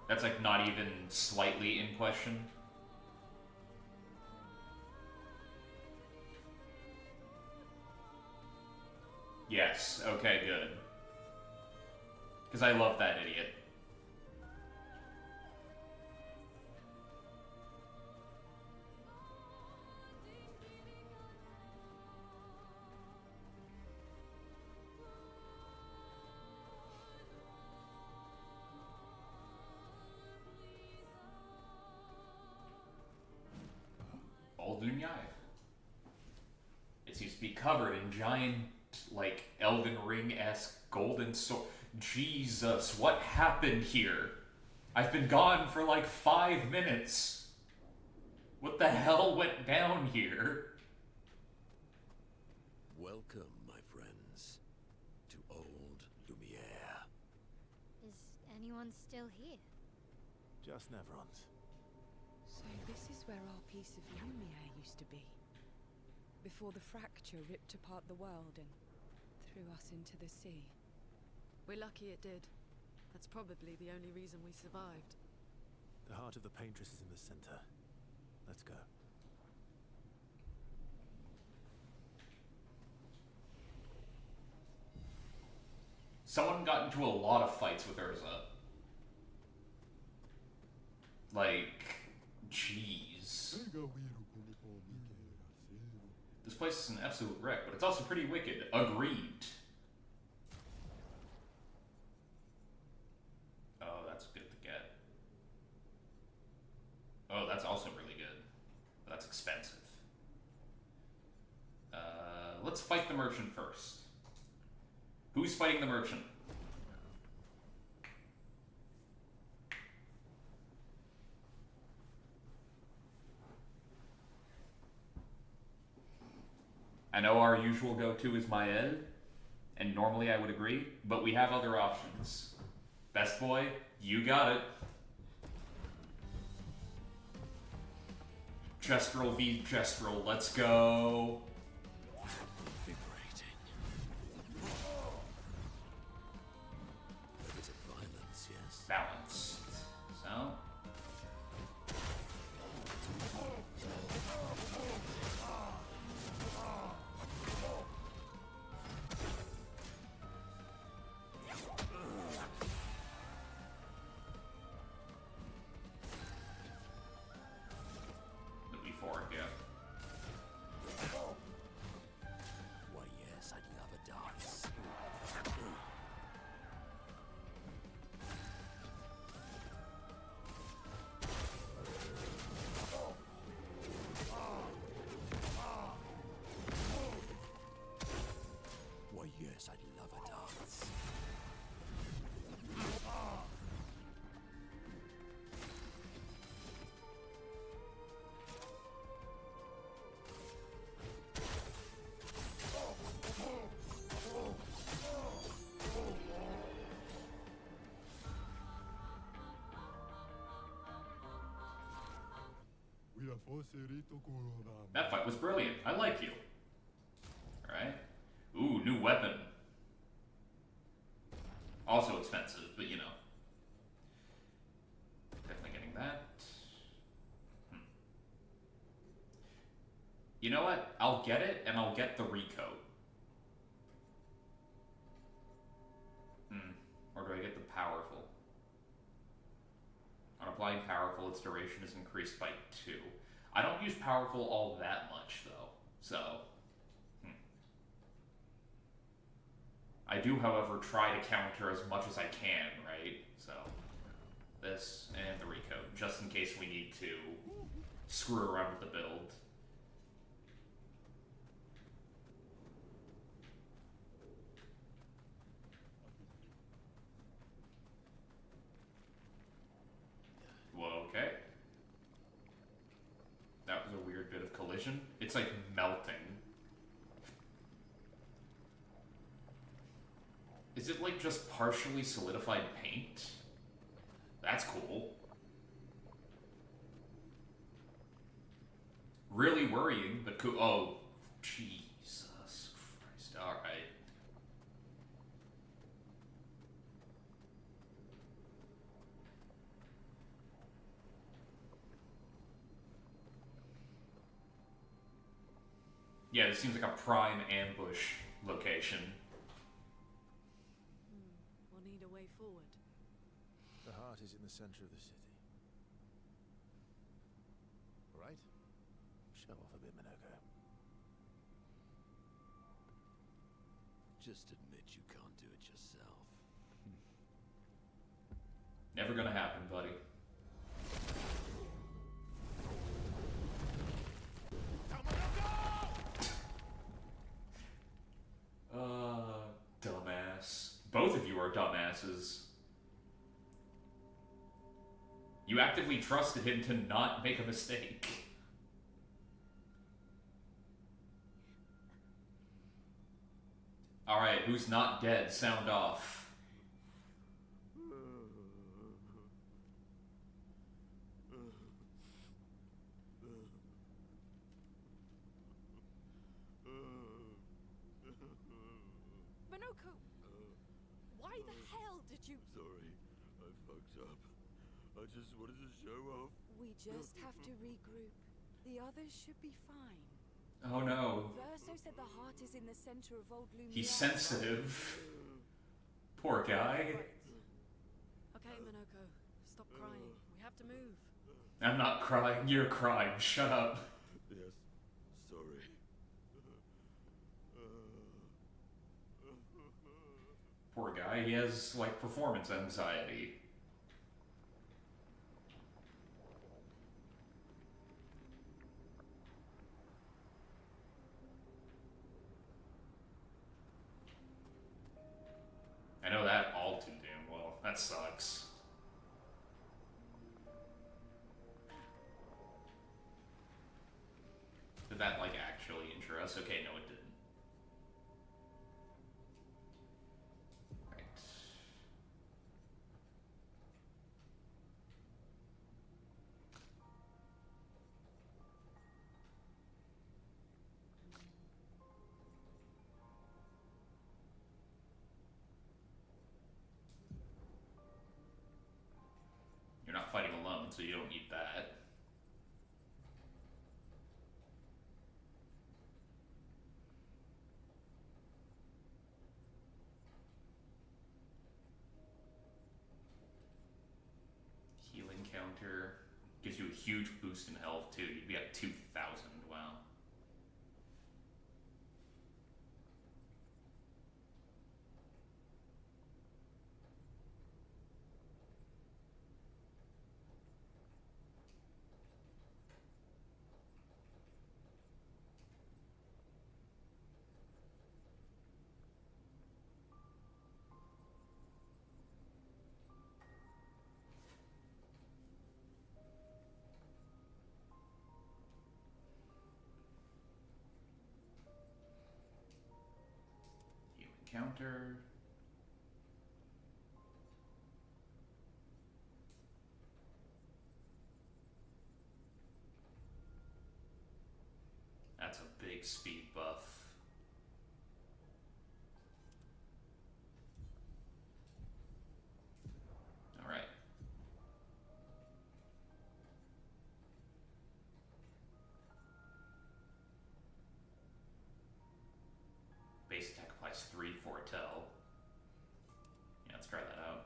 That's like not even slightly in question. Yes, okay, good. Because I love that idiot. Old Lumiere. It seems to be covered in giant, like, Elden Ring-esque golden sword. Jesus, what happened here? I've been gone for like 5 minutes. What the hell went down here? Welcome, my friends, to Old Lumiere. Is anyone still here? Just Neverons. So this is where our piece of Lumiere used to be. Before the fracture ripped apart the world and threw us into the sea. We're lucky it did. That's probably the only reason we survived. The heart of the Paintress is in the center. Let's go. Someone got into a lot of fights with Urza. Like, jeez. This place is an absolute wreck, but it's also pretty wicked. Agreed. Oh, that's good to get. Oh, that's also really good. But that's expensive. Let's fight the merchant first. Who's fighting the merchant? I know our usual go-to is Mael, and normally I would agree, but we have other options. Best boy, you got it. Gestrel v Gestrel, let's go. Invigorating. A bit of violence, yes? Balanced. So. The B4, yeah. That fight was brilliant. I like you. Alright. Ooh, new weapon. Also expensive, but you know. Definitely getting that. You know what? I'll get it, and I'll get the recoat. Or do I get the powerful? On applying powerful, its duration is increased by 2. I don't use powerful all that much, though. So, I do, however, try to counter as much as I can, right? So, this and the recoat, just in case we need to screw around with the build. Well, okay. That was a weird bit of collision. It's like melting. Is it like just partially solidified paint? That's cool. Really worrying, but cool. Oh, Jesus Christ. Alright. Yeah, this seems like a prime ambush location. We'll need a way forward. The heart is in the center of the city. Right? Show off a bit, Minoko. Just admit you can't do it yourself. Never gonna happen, buddy. Dumbass. Both of you are dumbasses. You actively trusted him to not make a mistake. Alright, who's not dead? Sound off. Minoko! Why the hell did you... Sorry, I fucked up. I just wanted to show off. We just have to regroup. The others should be fine. Oh no. Verso said the heart is in the center of old Lumiere. He's sensitive. Poor guy. Okay, Minoko, stop crying. We have to move. I'm not crying, you're crying. Shut up. Yes, sorry. Poor guy, he has, like, performance anxiety. I know that all too damn well. That sucks. Did that, like, actually injure us? Okay, no it didn't. Right. You're not fighting alone, so you don't need that. Healing counter gives you a huge boost in health too. You'd be at 2,000. Wow. Counter. big speed buff. Alright. Base attack applies 3 foretell. Yeah, let's try that out.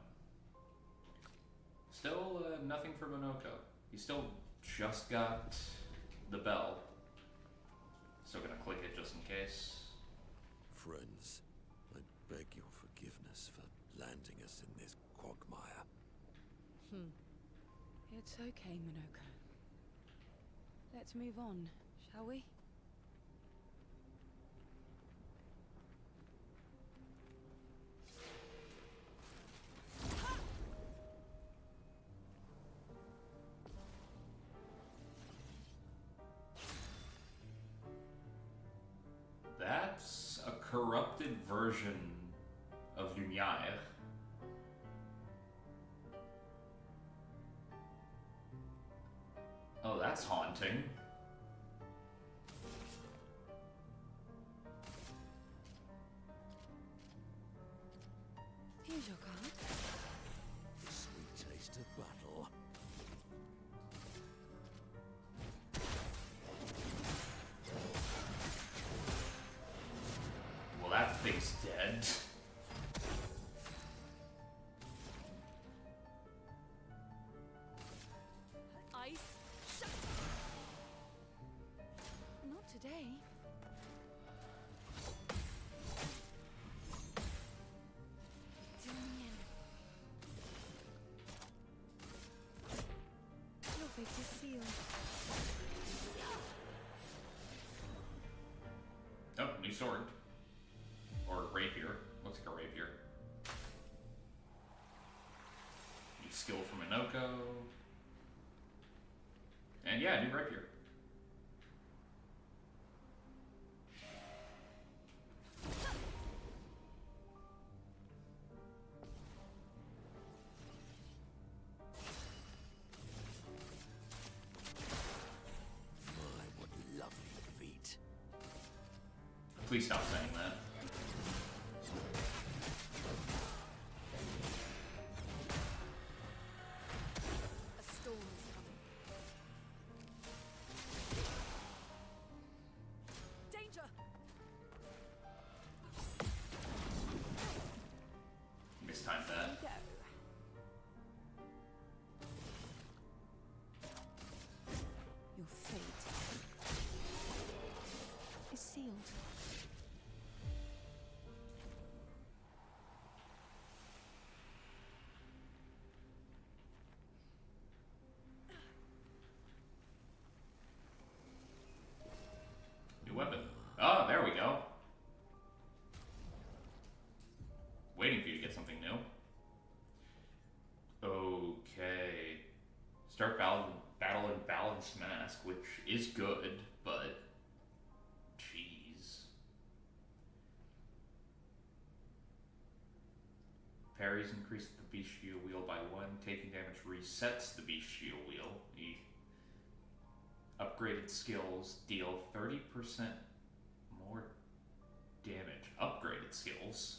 Still nothing for Monoko. He still just got the bell. Still gonna click it just in case. Friends, I beg your forgiveness for landing us in this quagmire. It's okay, Minoko. Let's move on, shall we? That's a corrupted version of Lumiere. Oh, that's haunting. Here's your card. The sweet taste of battle. Well, that thing's dead. Ice. Shut. Not today. Do me in. Your fate is sealed. Oh, new sword. Or rapier. Looks like a rapier. New skill from Minoko. And yeah, new rapier. My, what lovely feet. Please stop saying that. A storm is coming. Danger! Mistimed that. Go. Your fate is sealed. New weapon. Oh, there we go. Waiting for you to get something new. Okay. Start battle in Balanced Mask, which is good, but jeez. Parries increase the beast shield wheel by 1. Taking damage resets the beast shield wheel. The upgraded skills deal 30% more damage. Upgraded skills.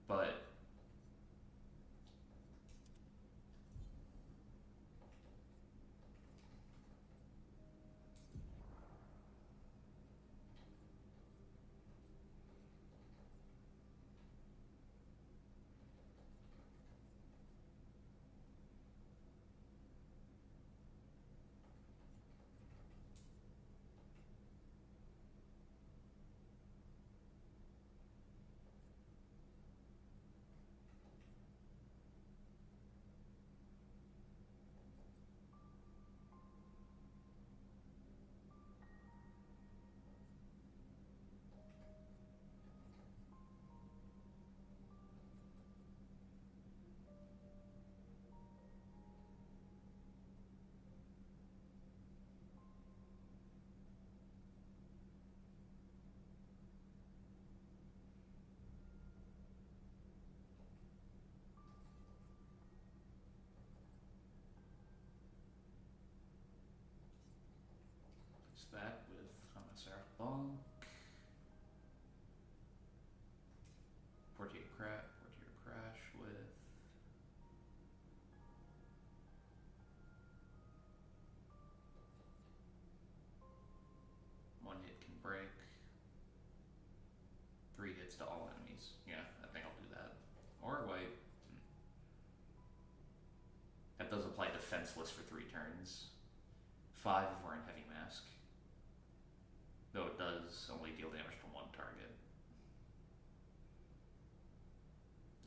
But back with Commissaire Blanc. Portier Crash with one hit can break. 3 hits to all enemies. Yeah, I think I'll do that. Or white. That does apply defenseless for 3 turns. 5 if we're in heavy mask. Though it does only deal damage to 1 target.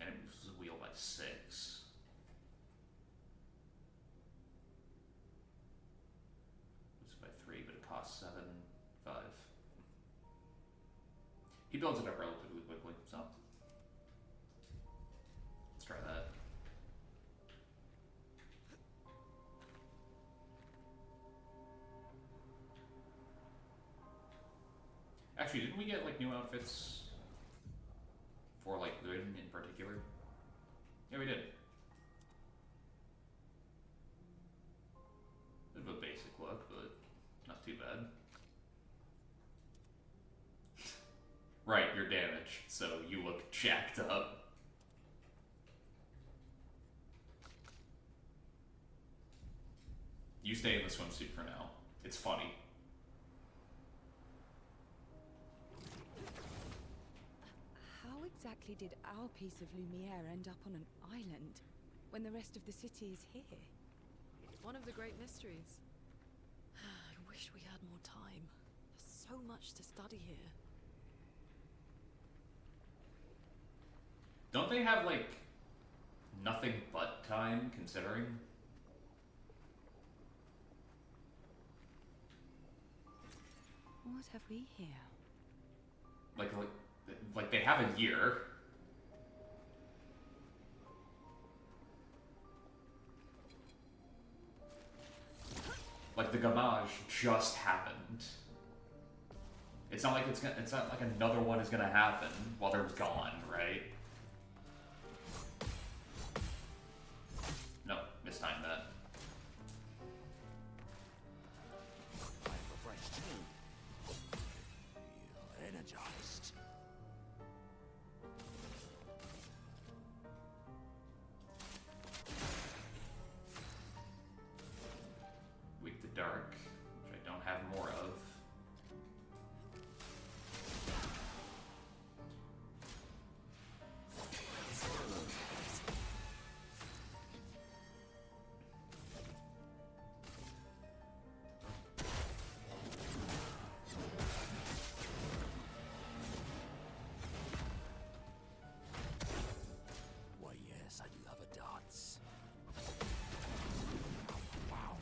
And it moves the wheel by 6. Moves by 3, but it costs 7, 5. He builds it up relatively quickly, so let's try that. Actually, didn't we get like new outfits for like Luton in particular? Yeah, we did. Bit of a basic look, but not too bad. Right, you're damaged, so you look jacked up. You stay in the swimsuit for now. It's funny. How exactly did our piece of Lumiere end up on an island when the rest of the city is here? One of the great mysteries. I wish we had more time. There's so much to study here. Don't they have like nothing but time, considering? What have we here? Like they have a year. Like the gamage just happened. It's not like it's not like another one is gonna happen while they're gone, right? No, mistimed that. I'm refreshed too. Feel energized. Weak to dark, which I don't have more of. Why, yes, I love a dance. Wow.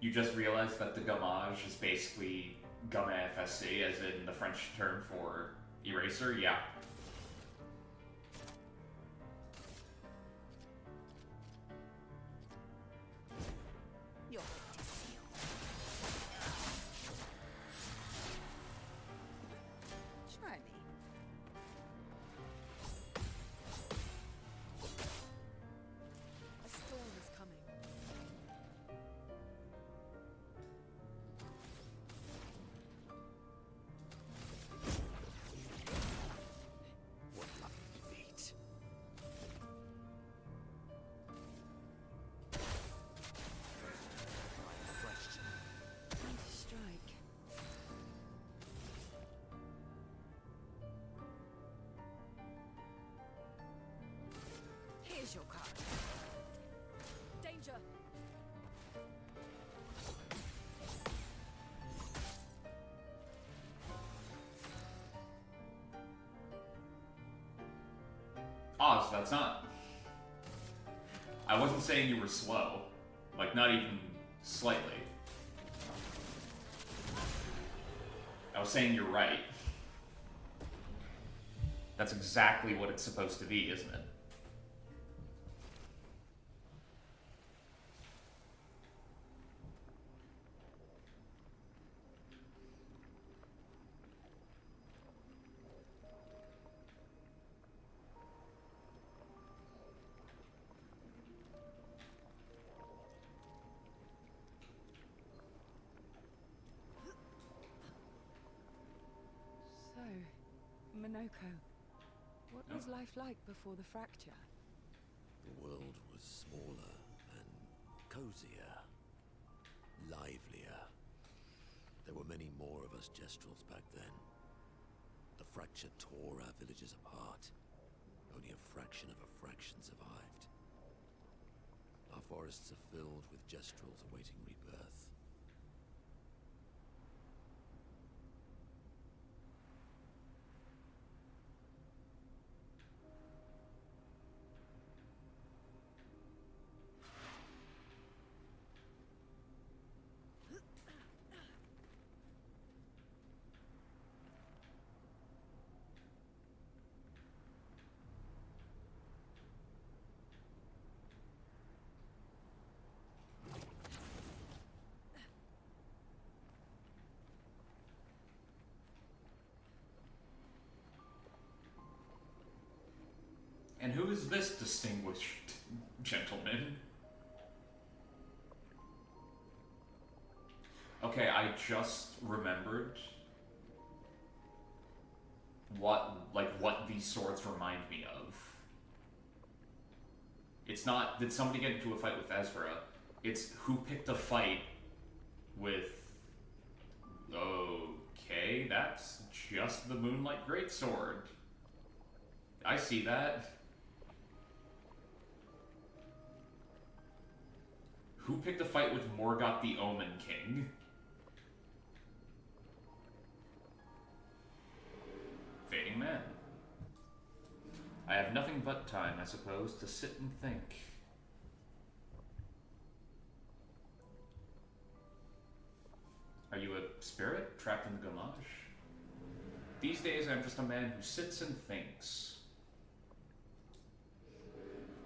You just realized that the gommage is basically gomme FSC, as in the French term for eraser? Yeah. Your fate is sealed. Try me. A storm is coming. What lovely feet. I'm refreshed. Time to strike. Here's your card. Danger! Oz, that's not. I wasn't saying you were slow. Like, not even slightly. I was saying you're right. That's exactly what it's supposed to be, isn't it? Minoko, what Oh. was life like before the fracture? The world was smaller and cozier, livelier. There were many more of us Gestrels back then. The fracture tore our villages apart. Only a fraction of a fraction survived. Our forests are filled with Gestrels awaiting rebirth. And who is this distinguished gentleman? Okay, I just remembered what these swords remind me of. It's not, did somebody get into a fight with Ezra? It's who picked a fight with... Okay, that's just the Moonlight Greatsword. I see that. Who picked a fight with Morgoth the Omen King? Fading Man. I have nothing but time, I suppose, to sit and think. Are you a spirit trapped in the Gamage? These days I'm just a man who sits and thinks.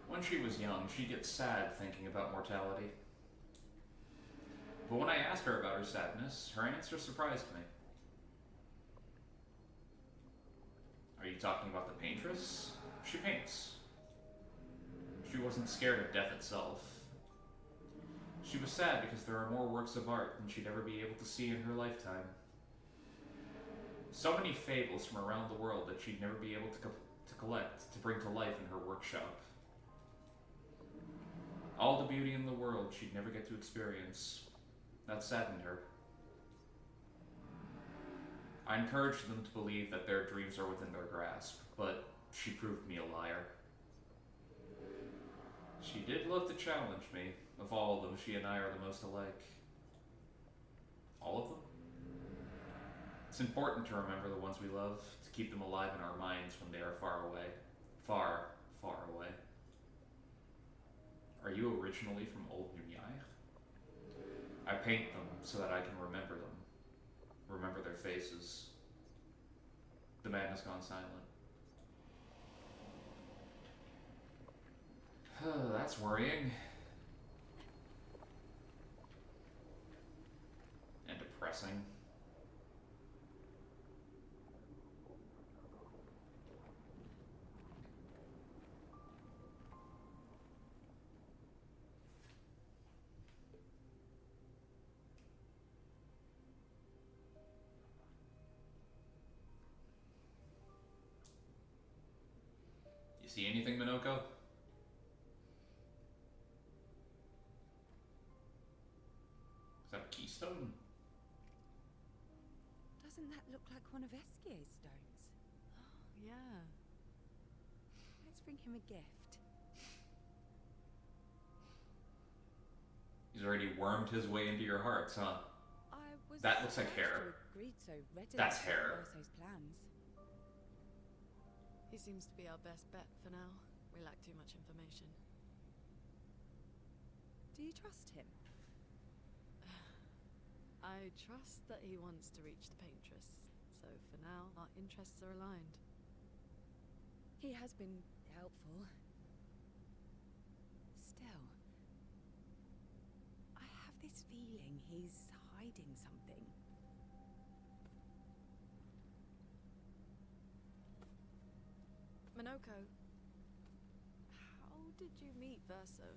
When she was young, she'd get sad thinking about mortality. But when I asked her about her sadness, her answer surprised me. Are you talking about the paintress? She paints. She wasn't scared of death itself. She was sad because there are more works of art than she'd ever be able to see in her lifetime. So many fables from around the world that she'd never be able to collect, to bring to life in her workshop. All the beauty in the world she'd never get to experience. That saddened her. I encouraged them to believe that their dreams are within their grasp, but she proved me a liar. She did love to challenge me. Of all of them, she and I are the most alike. All of them? It's important to remember the ones we love, to keep them alive in our minds when they are far away. Far, far away. Are you originally from Old New Yair? I paint them so that I can remember them. Remember their faces. The man has gone silent. That's worrying. And depressing. You see anything, Minoko? Is that a keystone? Doesn't that look like one of Eskier's stones? Oh, yeah. Let's bring him a gift. He's already wormed his way into your hearts, huh? I was That looks like surprised hair. you agreed so readily That's to hair. Urso's plans. He seems to be our best bet for now. We lack too much information. Do you trust him? I trust that he wants to reach the paintress. So for now, our interests are aligned. He has been helpful. Still, I have this feeling he's hiding something. Minoko, how did you meet Verso?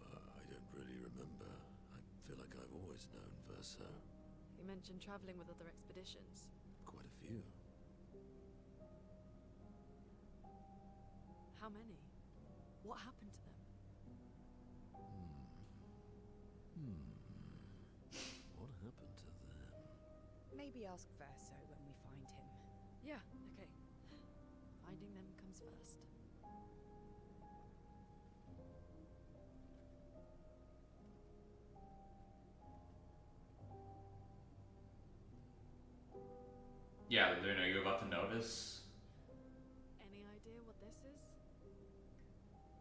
I don't really remember. I feel like I've always known Verso. You mentioned traveling with other expeditions. Quite a few. How many? What happened to them? What happened to them? Maybe ask Verso when we find him. Yeah, okay. Finding them comes first. Yeah, are you about to notice? Any idea what this is?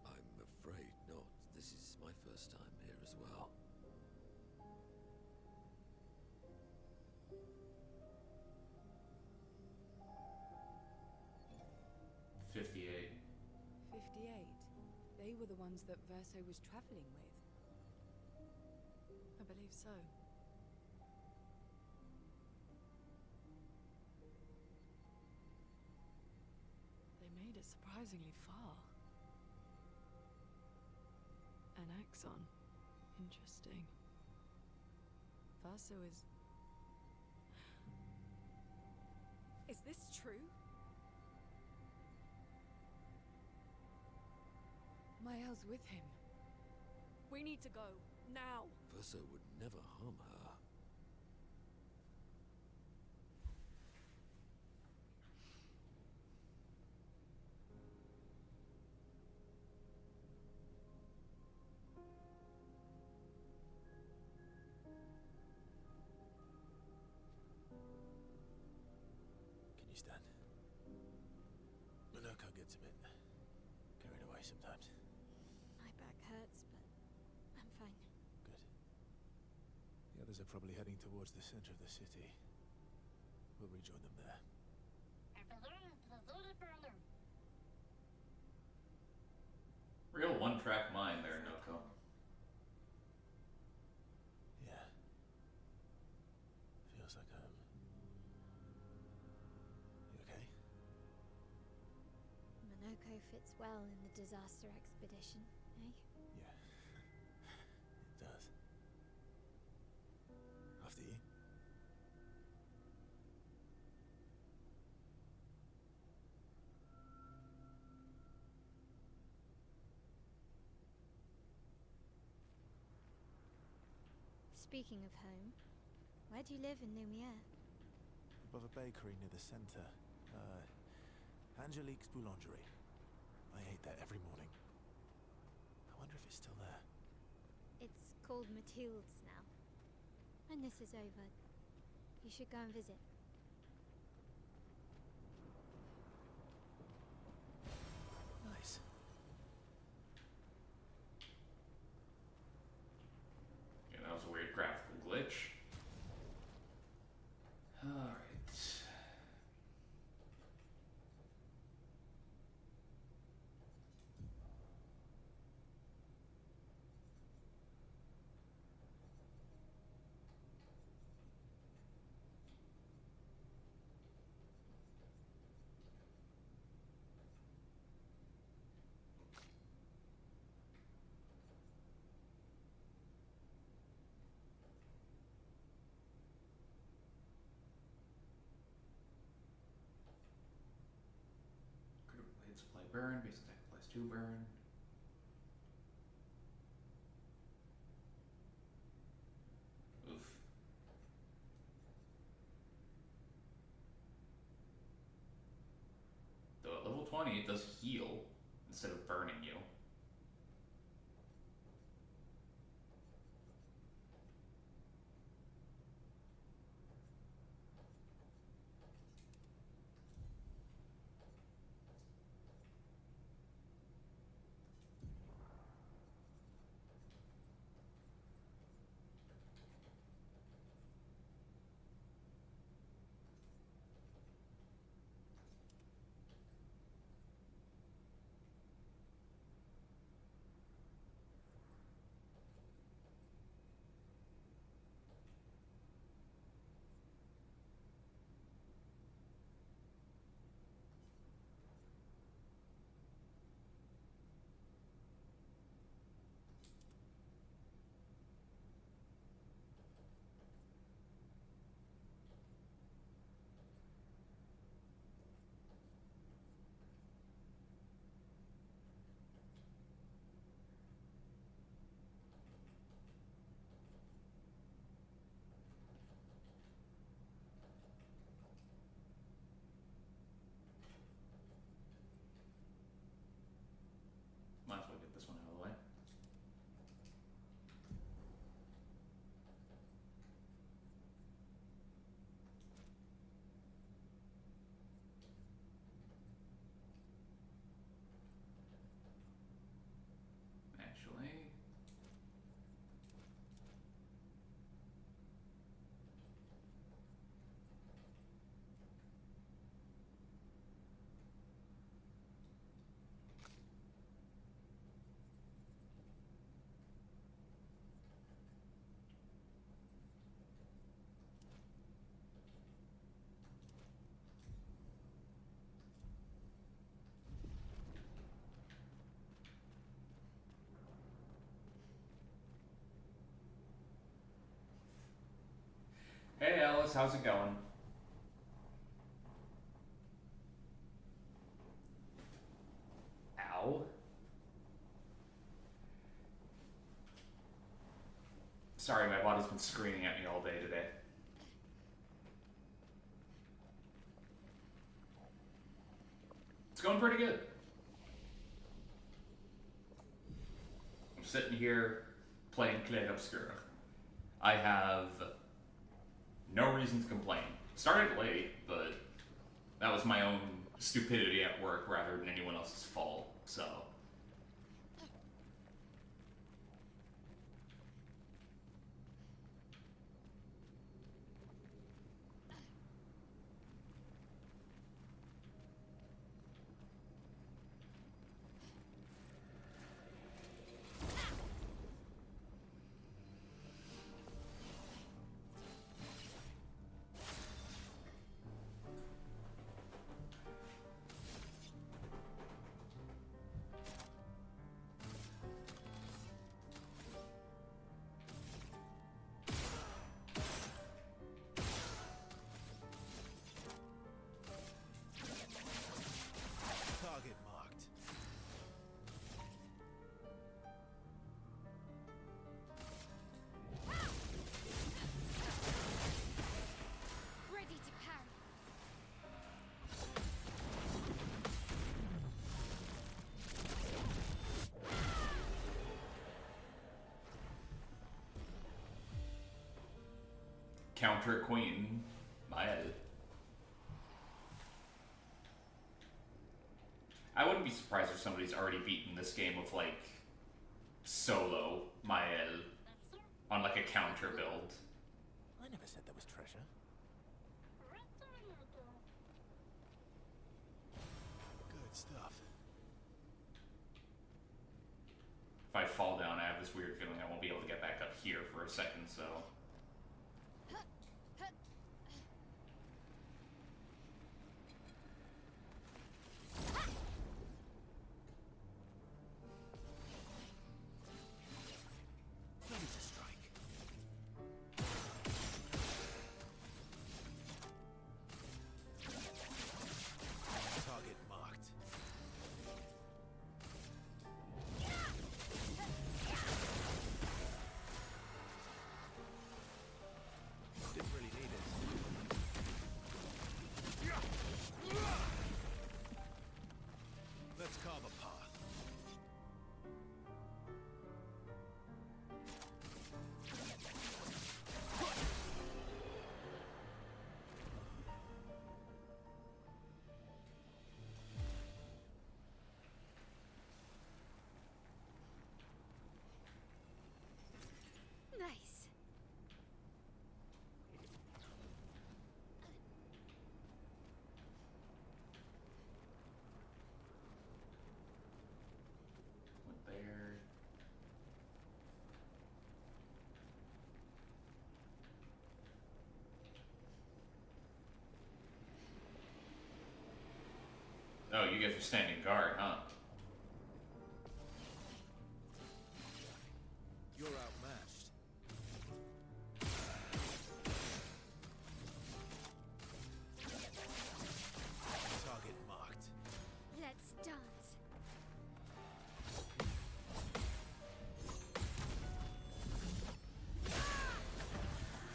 I'm afraid not. This is my first time here as well. $58. 58. They were the ones that Verso was traveling with. I believe so. They made it surprisingly far. An axon. Interesting. Verso is... Is this true? Mael's with him. We need to go. Now! Verso would never harm her. Can you stand? Minoko gets a bit carried away sometimes. My back hurts, but I'm fine. Good. The others are probably heading towards the center of the city. We'll rejoin them there. Real one-track mind there, Noko. Yeah. Feels like home. You okay? Monoko fits well in the disaster expedition, eh? Yeah. It does. After you? Speaking of home, where do you live in Lumiere? Above a bakery near the center. Angelique's Boulangerie. I ate there every morning. I wonder if it's still there. It's called Mathilde's now. When this is over, you should go and visit. Nice. Yeah, that was a weird graphical glitch. Alright. Could have played supply burn, basic attack applies 2 burn. Oof. Though at level 20 it does heal instead of burning you. Hey Alice, how's it going? Ow. Sorry, my body's been screaming at me all day today. It's going pretty good. I'm sitting here playing Clair Obscur. I have no reason to complain. Started late, but that was my own stupidity at work rather than anyone else's fault, so. Target marked. Ready to parry. Counter Queen. My edit. I wouldn't be surprised if somebody's already beaten this game with like solo Mael on like a counter build. I never said there was treasure. Good stuff. If I fall down, I have this weird feeling I won't be able to get back up here for a second, so. Ready to strike. Target marked. Didn't really need it. Let's carve a path. Nice. Went there. Oh, you guys are standing guard, huh? You're outmatched. Target marked. Let's dance.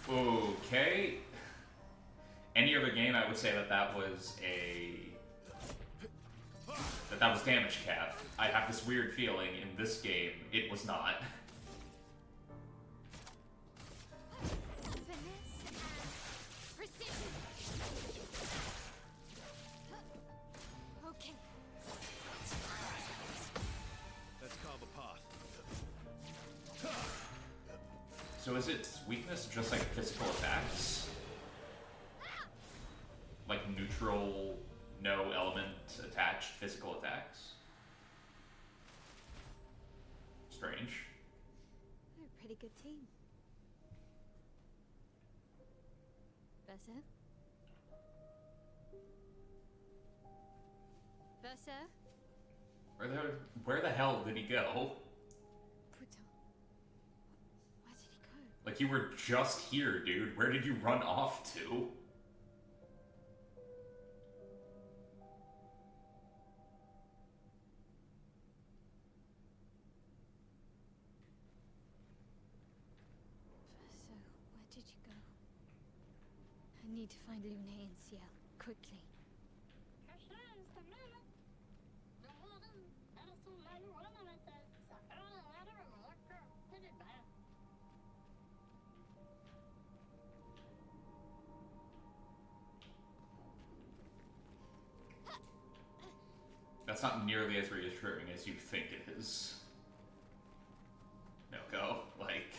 Okay. Any other game, I would say that was that was damage cap. I have this weird feeling in this game it was not. Finesse and precision. Okay. Let's carve a path. So is its weakness just like physical attacks? Like neutral, no element attached physical attacks? Strange. We're a pretty good team. Versa? Versa? Where the hell did he go? Putain. Where did he go? Like, you were just here, dude. Where did you run off to? So, where did you go? I need to find Lune and Ciel, quickly. That's not nearly as reassuring as you think it is. No, go. Like...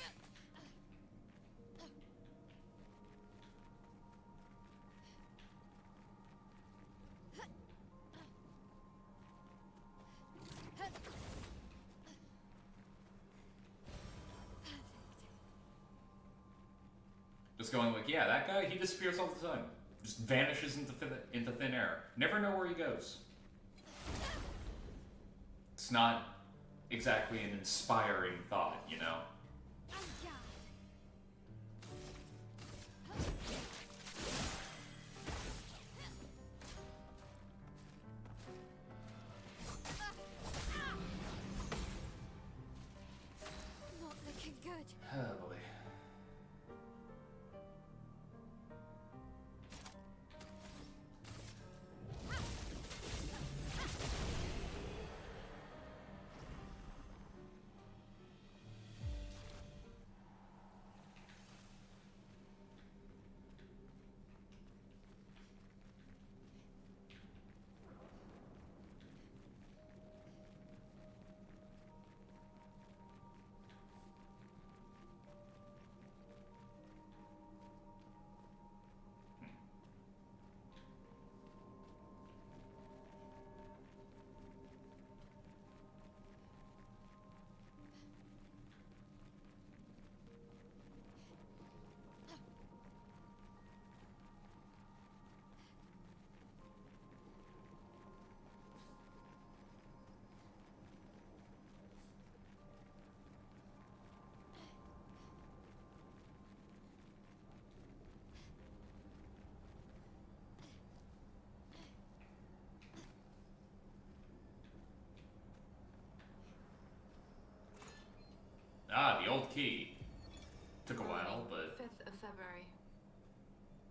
Just going like, yeah, that guy, he disappears all the time. Just vanishes into thin air. Never know where he goes. It's not exactly an inspiring thought, you know? Not looking good. Oh boy. Ah, the old key. Took a while, but... 5th of February.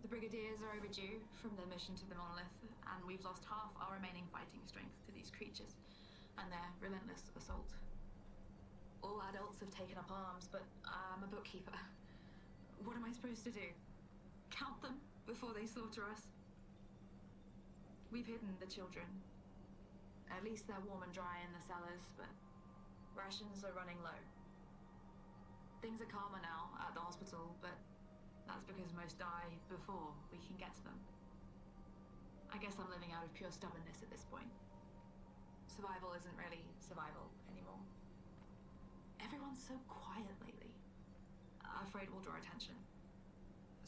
The Brigadiers are overdue from their mission to the Monolith, and we've lost half our remaining fighting strength to these creatures and their relentless assault. All adults have taken up arms, but I'm a bookkeeper. What am I supposed to do? Count them before they slaughter us? We've hidden the children. At least they're warm and dry in the cellars, but rations are running low. Things are calmer now at the hospital, but that's because most die before we can get to them. I guess I'm living out of pure stubbornness at this point. Survival isn't really survival anymore. Everyone's so quiet lately. I'm afraid we'll draw attention.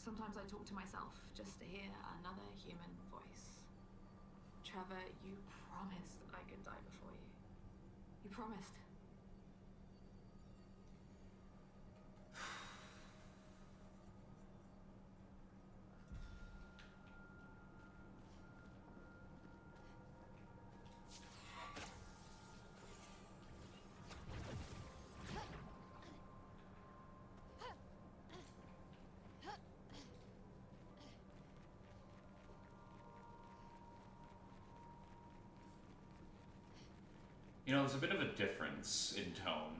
Sometimes I talk to myself just to hear another human voice. Trevor, you promised I could die before you. You promised. You know, there's a bit of a difference in tone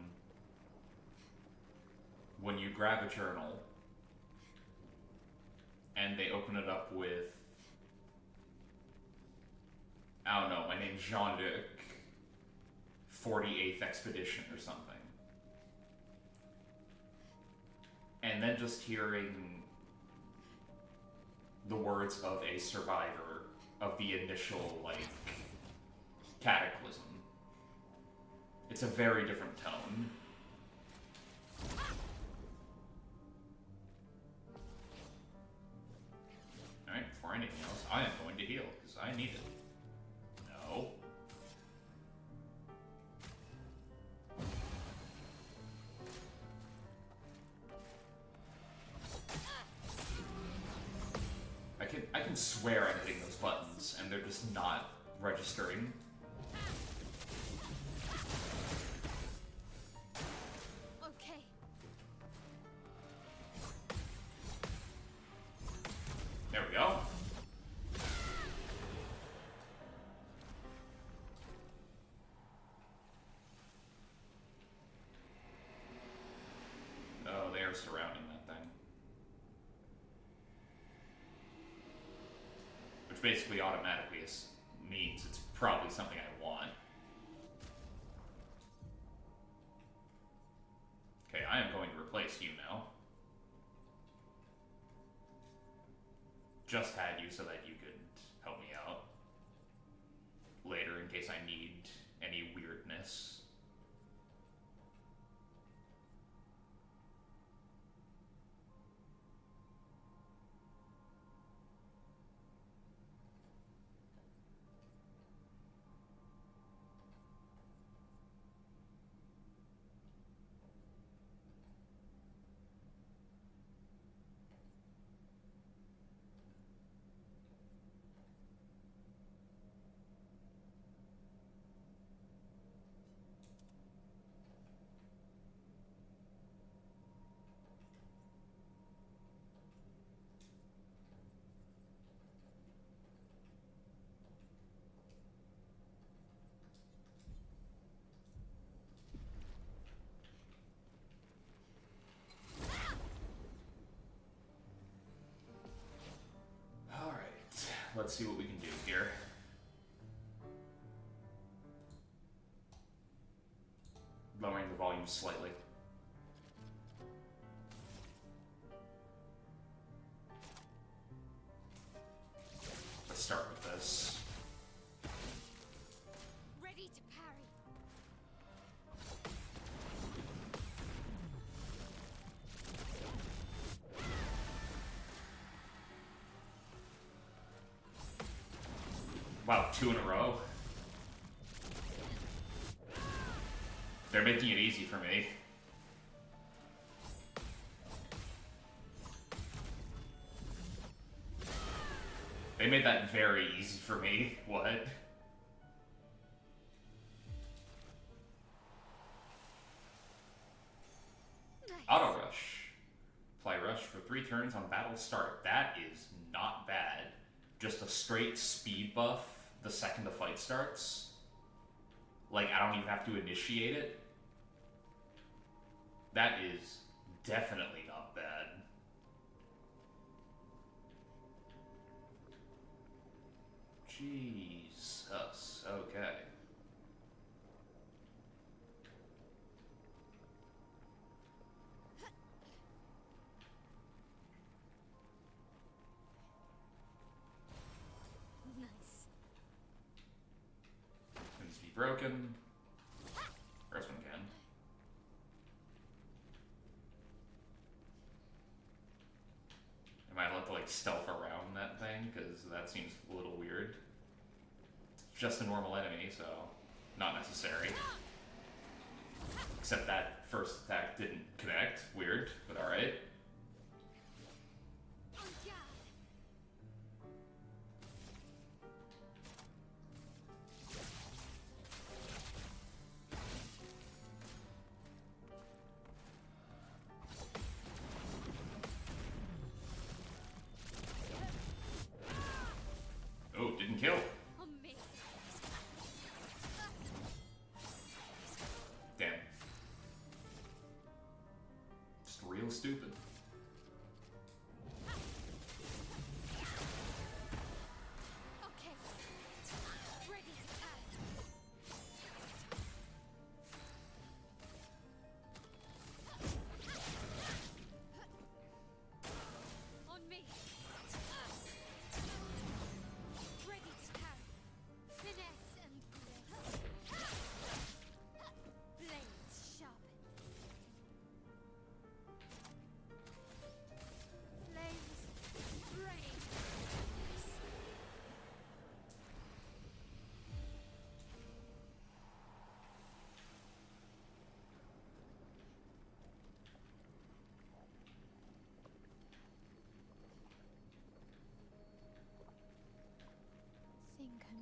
when you grab a journal and they open it up with, I don't know, my name's Jean-Luc, 48th Expedition or something. And then just hearing the words of a survivor of the initial, like, cataclysm. It's a very different tone. Alright, before anything else, I am going to heal, because I need it. No. can swear I'm hitting those buttons, and they're just not registering. Okay. There we go. Oh, they are surrounding that thing. Which basically automatically means it's probably something I want. Okay, I am going to replace you now. Just had you so that you could help me out later in case I need any weirdness. Let's see what we can do here. Lowering the volume slightly. Let's start with this. Ready to parry. Wow, 2 in a row. They're making it easy for me. They made that very easy for me. What? Nice. Auto rush. Apply rush for 3 turns on battle start. That is not bad. Just a straight speed buff the second the fight starts. Like, I don't even have to initiate it. That is definitely not bad. Jesus. Okay. Nice. Needs to be broken. First one can. Am I allowed to like stealth around that thing? Because that seems a little weird. It's just a normal enemy, so not necessary. Except that first attack didn't connect. Weird, but alright. On guard. Oh, didn't kill. On me. Damn. Just real stupid.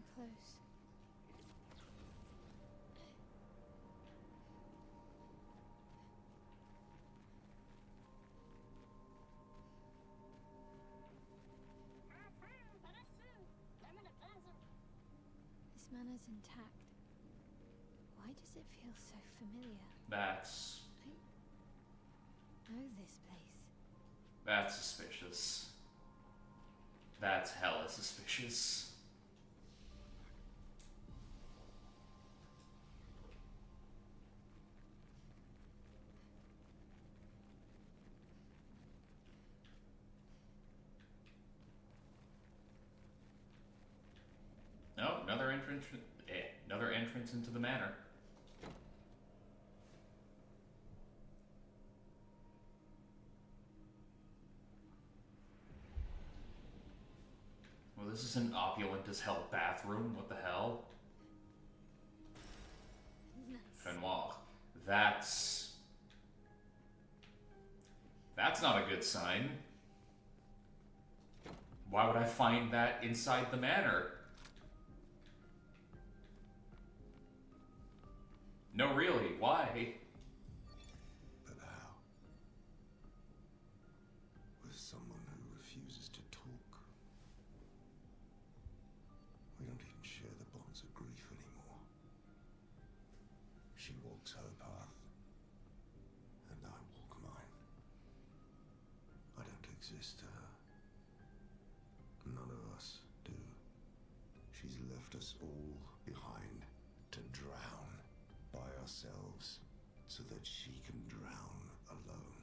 Getting close. This manor's intact. Why does it feel so familiar? That's I know this place. That's suspicious. That's hella suspicious. No, another entrance. Another entrance into the manor. Well, this is an opulent as hell bathroom. What the hell? Fenoir. That's not a good sign. Why would I find that inside the manor? No, really, why? But how? With someone who refuses to talk. We don't even share the bonds of grief anymore. She walks her path, and I walk mine. I don't exist to her. None of us do. She's left us all behind to drown by ourselves so that she can drown alone.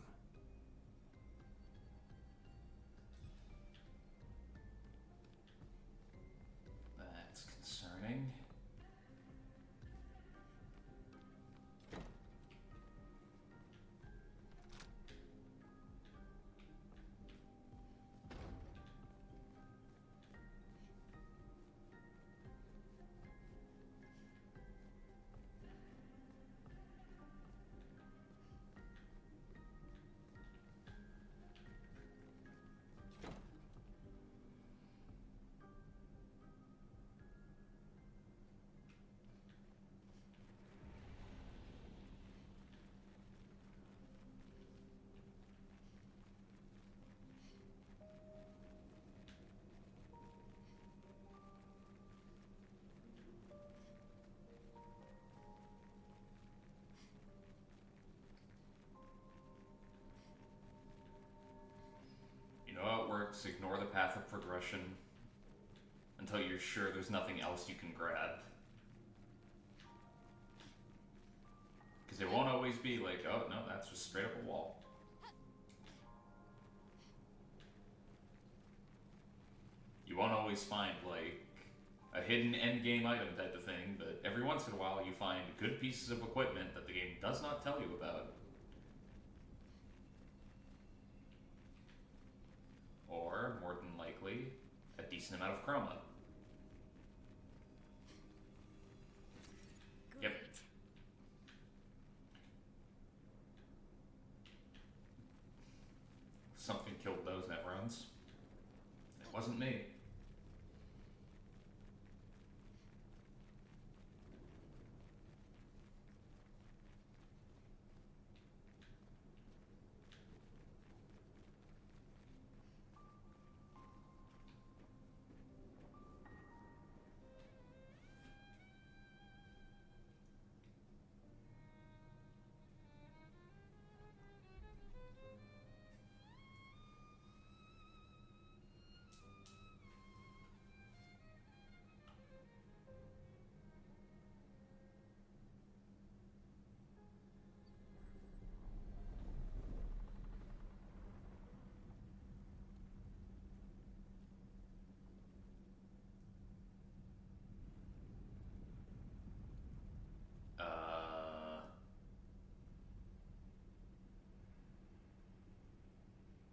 That's concerning. You know how it works. Ignore the path of progression until you're sure there's nothing else you can grab. Because it won't always be like, oh, no, that's just straight up a wall. You won't always find, like, a hidden endgame item type of thing, but every once in a while you find good pieces of equipment that the game does not tell you about. Or, more than likely, a decent amount of chroma. Yep. Something killed those nevrons. It wasn't me.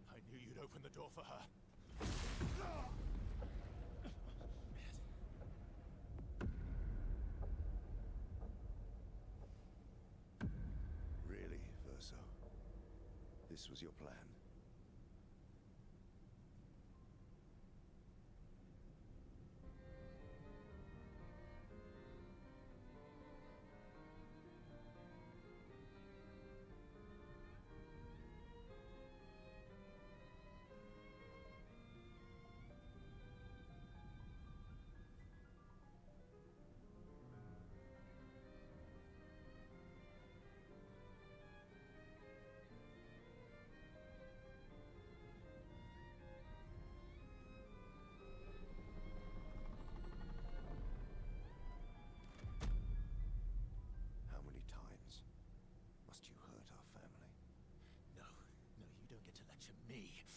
I knew you'd open the door for her. Really, Verso? This was your plan?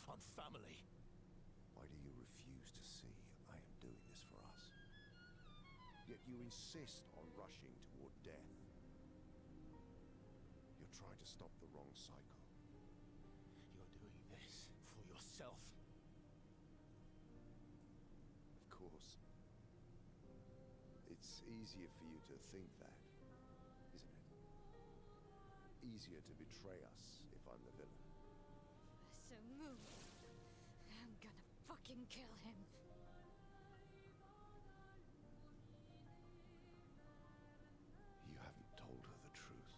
on family. Why do you refuse to see I am doing this for us? Yet you insist on rushing toward death. You're trying to stop the wrong cycle. You're doing this for yourself. Of course. It's easier for you to think that, isn't it? Easier to betray us if I'm the villain. So move. I'm gonna fucking kill him. You haven't told her the truth.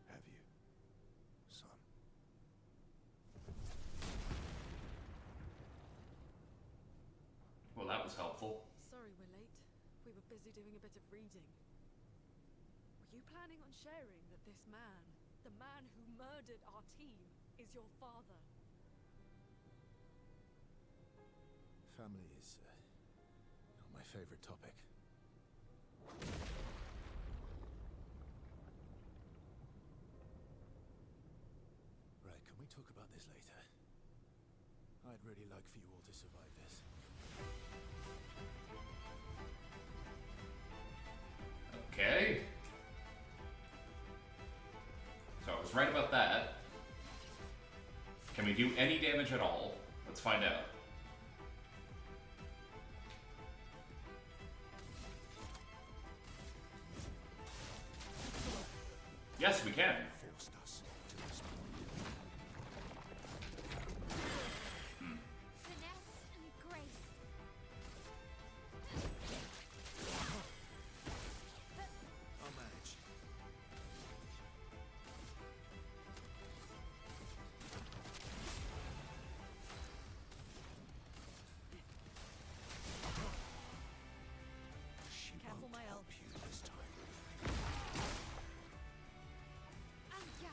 Have you, son? Well, that was helpful. Sorry we're late. We were busy doing a bit of reading. Were you planning on sharing that this man, the man who murdered our team, is your father? Family is not my favorite topic. Right, can we talk about this later? I'd really like for you all to survive this. Okay. So I was right about that. Can we do any damage at all? Let's find out. Yes, we can. Forced us to respond. Finesse and grace. I'll manage. She Careful, won't my help elf. you this time. And yeah.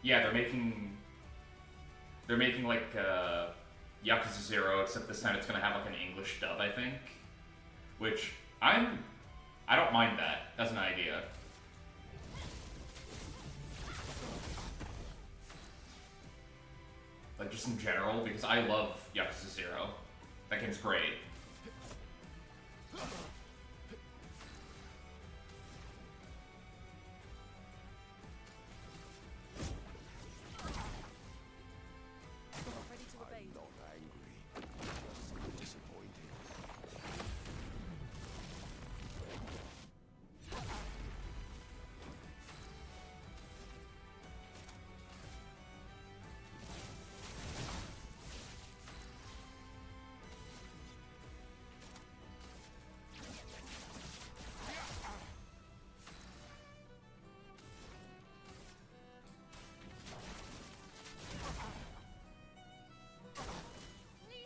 Yeah, they're making like Yakuza 0, except this time it's gonna have like an English dub, I think. Which I don't mind that as an idea. Like just in general, because I love Yakuza 0. That game's great. Ready to obey? I'm not angry. Just disappointed.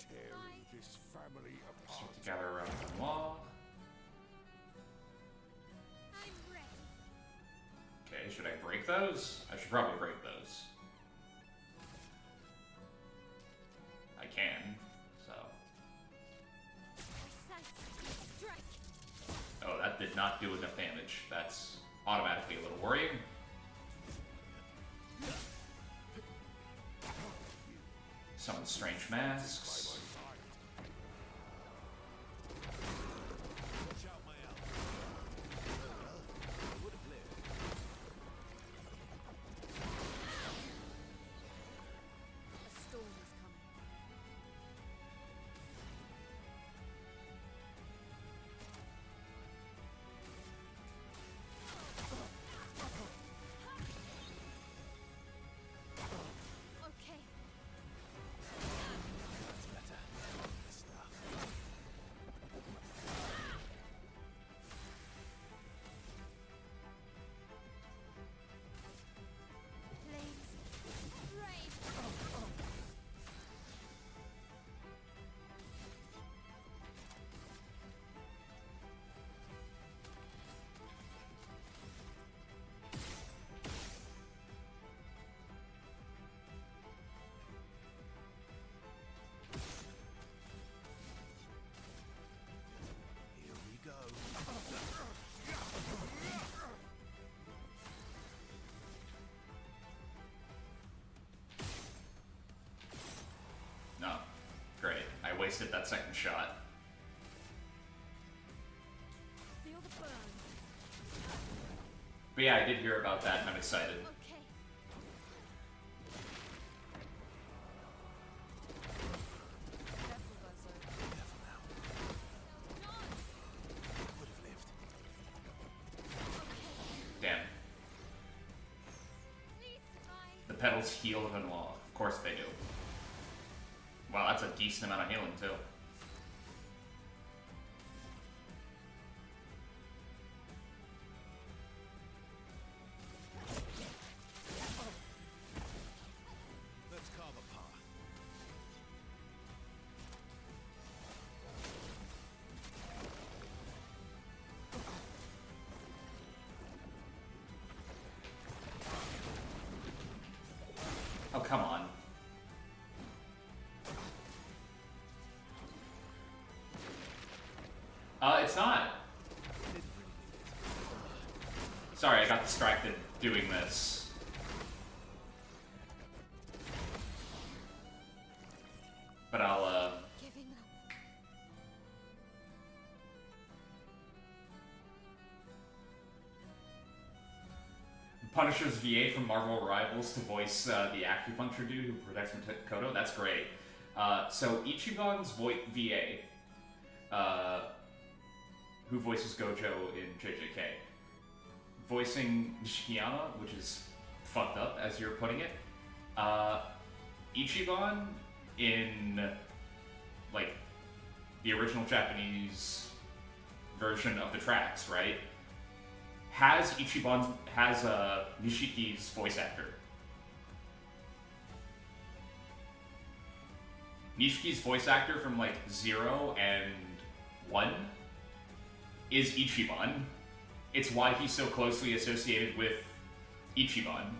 Tearing this family apart. Gather around the wall. I'm ready. Okay, should I break those? I should probably break those. I can, so. Precise strike. Oh, that did not do enough damage. That's automatically a little worrying. Summon strange masks. Watch out, my elf. I would have lived. A storm is coming. Okay. wasted that second shot. Feel the burn. But yeah, I did hear about that, and I'm excited. Okay. Careful, Buzzo. Careful now. Would have lived. Damn. The petals heal even more. Of course they do. Wow, that's a decent amount of healing, too. Let's carve a path. Oh, come on. It's not. Sorry, I got distracted doing this. But I'll, Giving up. Punisher's VA from Marvel Rivals to voice the acupuncture dude who protects Makoto. That's great. So Ichiban's VA, who voices Gojo in JJK, voicing Nishikiyama, which is fucked up as you're putting it. Ichiban in like the original Japanese version of the tracks, right? Has Nishiki's voice actor. Nishiki's voice actor from like 0 and 1 is Ichiban. It's why he's so closely associated with Ichiban.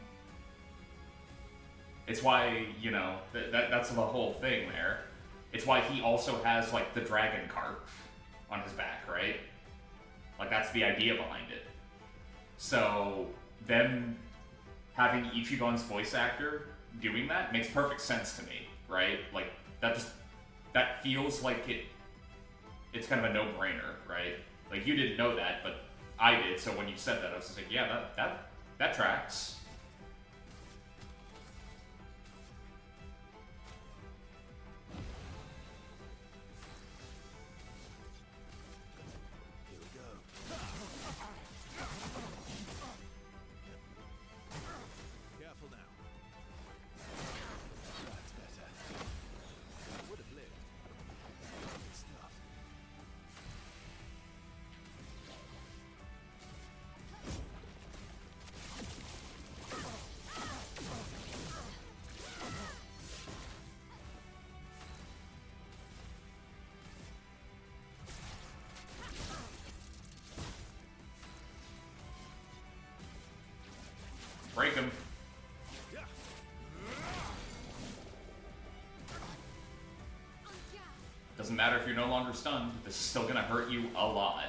It's why, you know, that's the whole thing there. It's why he also has like the dragon carp on his back, right? Like that's the idea behind it. So them having Ichiban's voice actor doing that makes perfect sense to me, right? Like that feels like it's kind of a no-brainer, right? Like you didn't know that, but I did. So when you said that, I was just like, yeah, that tracks. Here we go. Careful now. That's better. Would have lived. Good stuff. Break him. Doesn't matter if you're no longer stunned, this is still gonna hurt you a lot.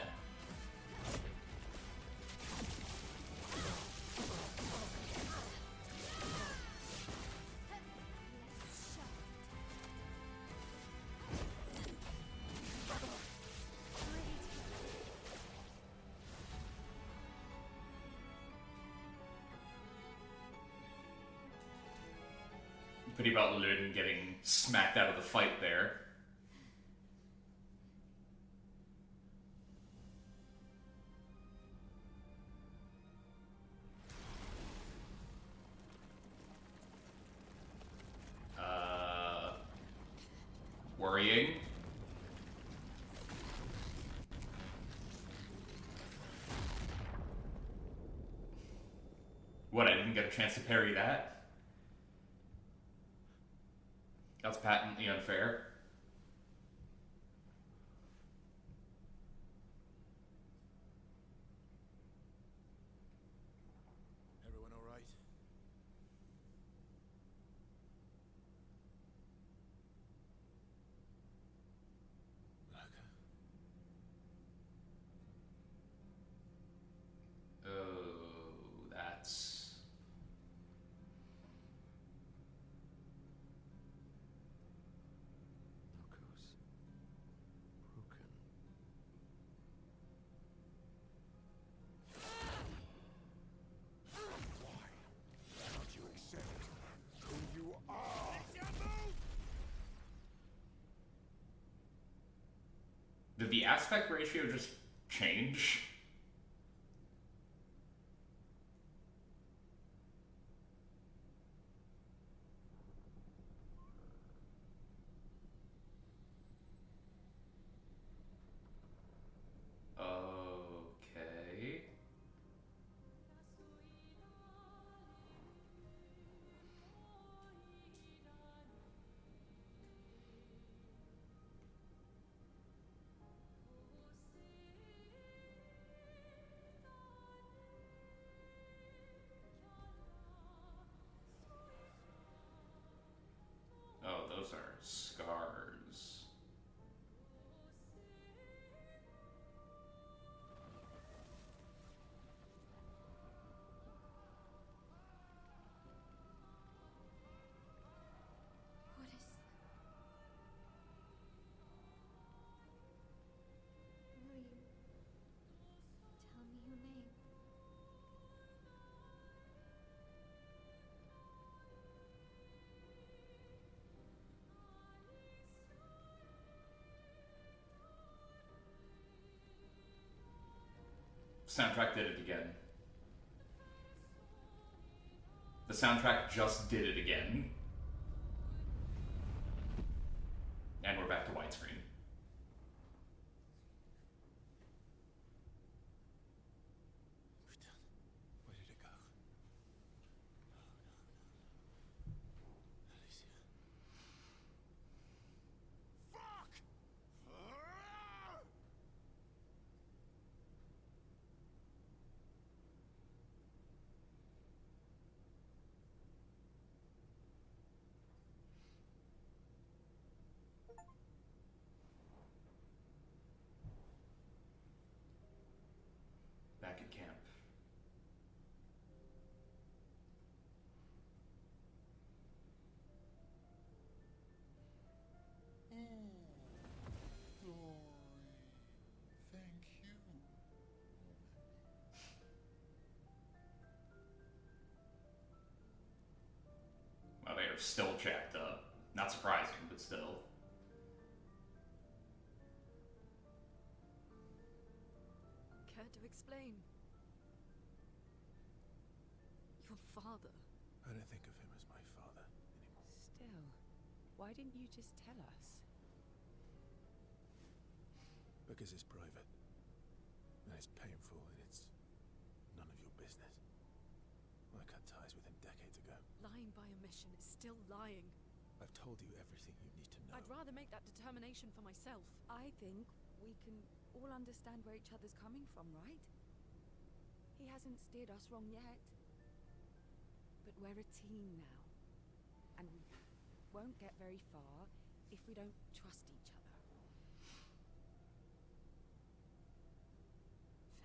Pity about Luden getting smacked out of the fight there. Worrying. What, I didn't get a chance to parry that? That's patently unfair. Everyone all right? Oh, that's... aspect ratio just change? Okay. Oh, those are scars. What is... Will you tell me your name? Soundtrack did it again. The soundtrack just did it again. And we're back to widescreen. We've done. Where did it go? Alicia. Fuck! Back at camp. Glory. Thank you. Well, they are still jacked up. Not surprising, but still. Care to explain? Your father. I don't think of him as my father anymore. Still, why didn't you just tell us? Because it's private. And it's painful and it's none of your business. I cut ties with him decades ago. Lying by omission is still lying. I've told you everything you need to know. I'd rather make that determination for myself. I think we can all understand where each other's coming from, right? He hasn't steered us wrong yet. But we're a team now. And we won't get very far if we don't trust each other.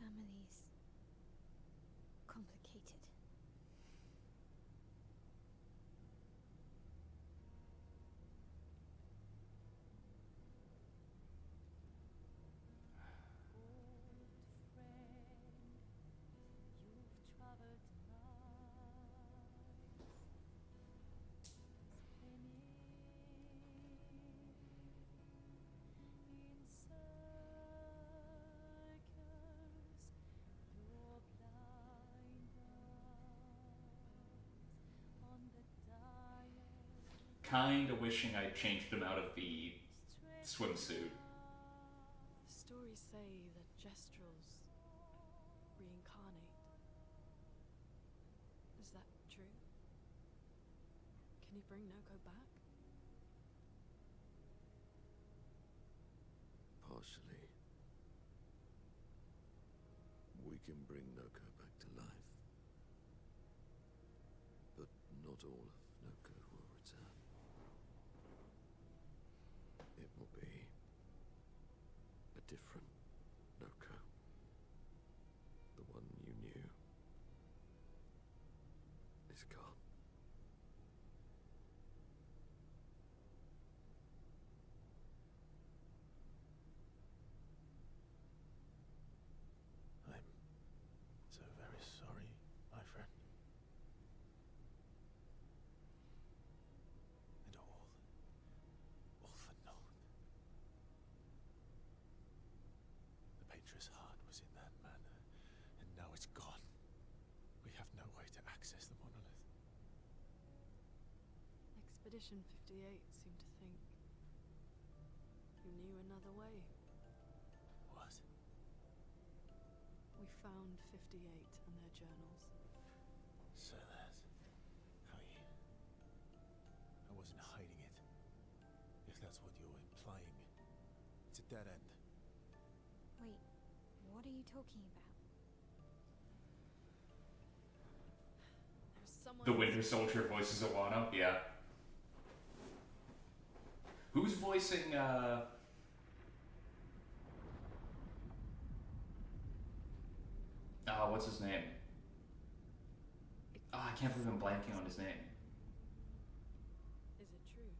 Family's complicated. Kinda wishing I'd changed him out of the swimsuit. The stories say that Gestrels reincarnate. Is that true? Can you bring Noko back? Partially. We can bring Noko back to life. But not all of Noko will return. It will be a different Noko. The one you knew is gone. I'm so very sorry, my friend. And all for naught. Daedra's heart was in that manor, and now it's gone. We have no way to access the monolith. Expedition 58 seemed to think you knew another way. What? We found 58 and their journals. So that's how you... I wasn't hiding it. If that's what you're implying. It's a dead end. Wait, what are you talking about? There's someone The Winter Soldier voices Awano? Yeah. Who's voicing, what's his name? Oh, I can't believe I'm blanking on his name. Is it true?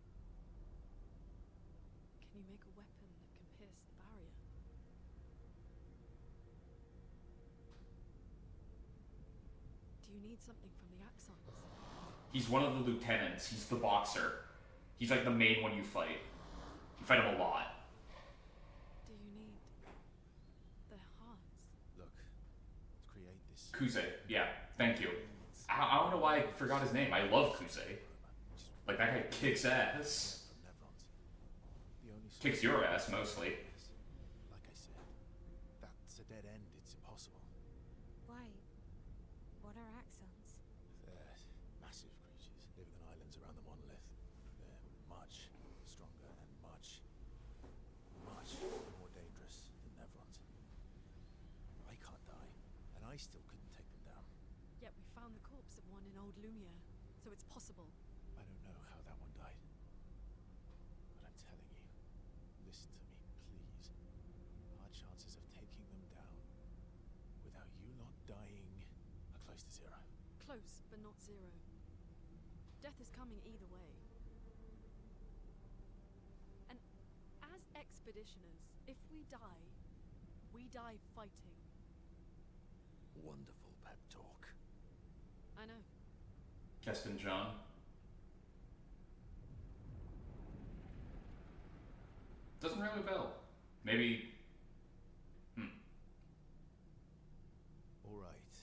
Can you make a weapon that can pierce the barrier? Do you need something from the Axons? He's one of the lieutenants. He's the boxer. He's like the main one you fight. You fight him a lot. Do you need their hearts? Look, to create this... Kusei. Yeah, thank you. I don't know why I forgot his name. I love Kusei. Like, that guy kicks ass. From Nevrons. The only Kicks your ass, mostly. Like I said, that's a dead end. It's impossible. Why? What are axons? They're massive creatures living on islands around the monolith. They're much stronger and much more dangerous than Nevrons. I can't die, and I still couldn't take them down. Yet we found the corpse of one in Old Lumiere, so it's possible. I don't know how that one died. But I'm telling you, listen to me, please. Our chances of taking them down without you lot dying are close to zero. Close, but not zero. Death is coming either way. And as expeditioners, if we die fighting. Wonderful pep talk. I know. Keston John. Doesn't ring a bell. Maybe. All right,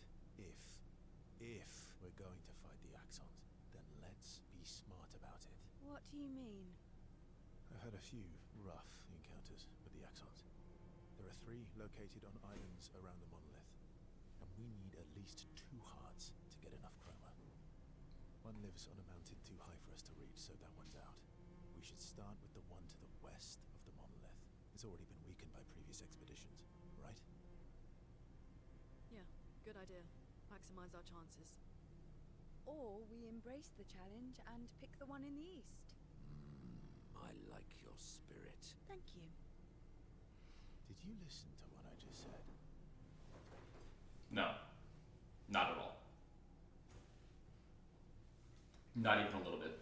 if we're going to fight the Axons, then let's be smart about it. What do you mean? I've had a few rough encounters with the Axons. There are 3 located on islands around the monolith, and we need at least 2 hearts to get enough chroma. One lives on a mountain too high for us to reach, so that one's out. We should start with the one to the west of the monolith. It's already been weakened by previous expeditions, right? Yeah, good idea. Maximize our chances. Or we embrace the challenge and pick the one in the east. I like your spirit. Thank you. Did you listen to what I just said? No. Not at all. Not even a little bit.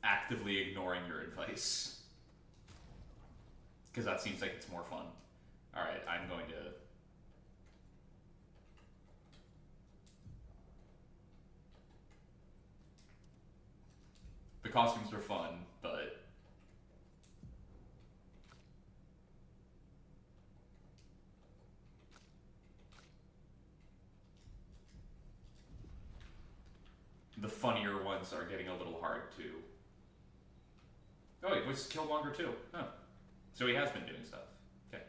Actively ignoring your advice. Because that seems like it's more fun. Alright, I'm going to... The costumes are fun, but... the funnier ones are getting a little hard to... Oh, he was Killmonger too. Huh. So he has been doing stuff. Okay.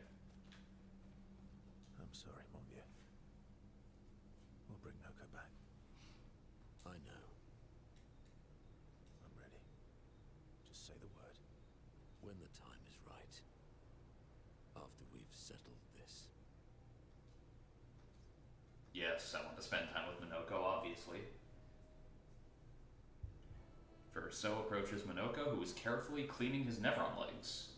I'm sorry, mon vieux. We'll bring Noko back. I know. I'm ready. Just say the word. When the time is right. After we've settled this. Yes, I want to spend time with Minoko, obviously. First, So approaches Minoko, who is carefully cleaning his Nevron legs.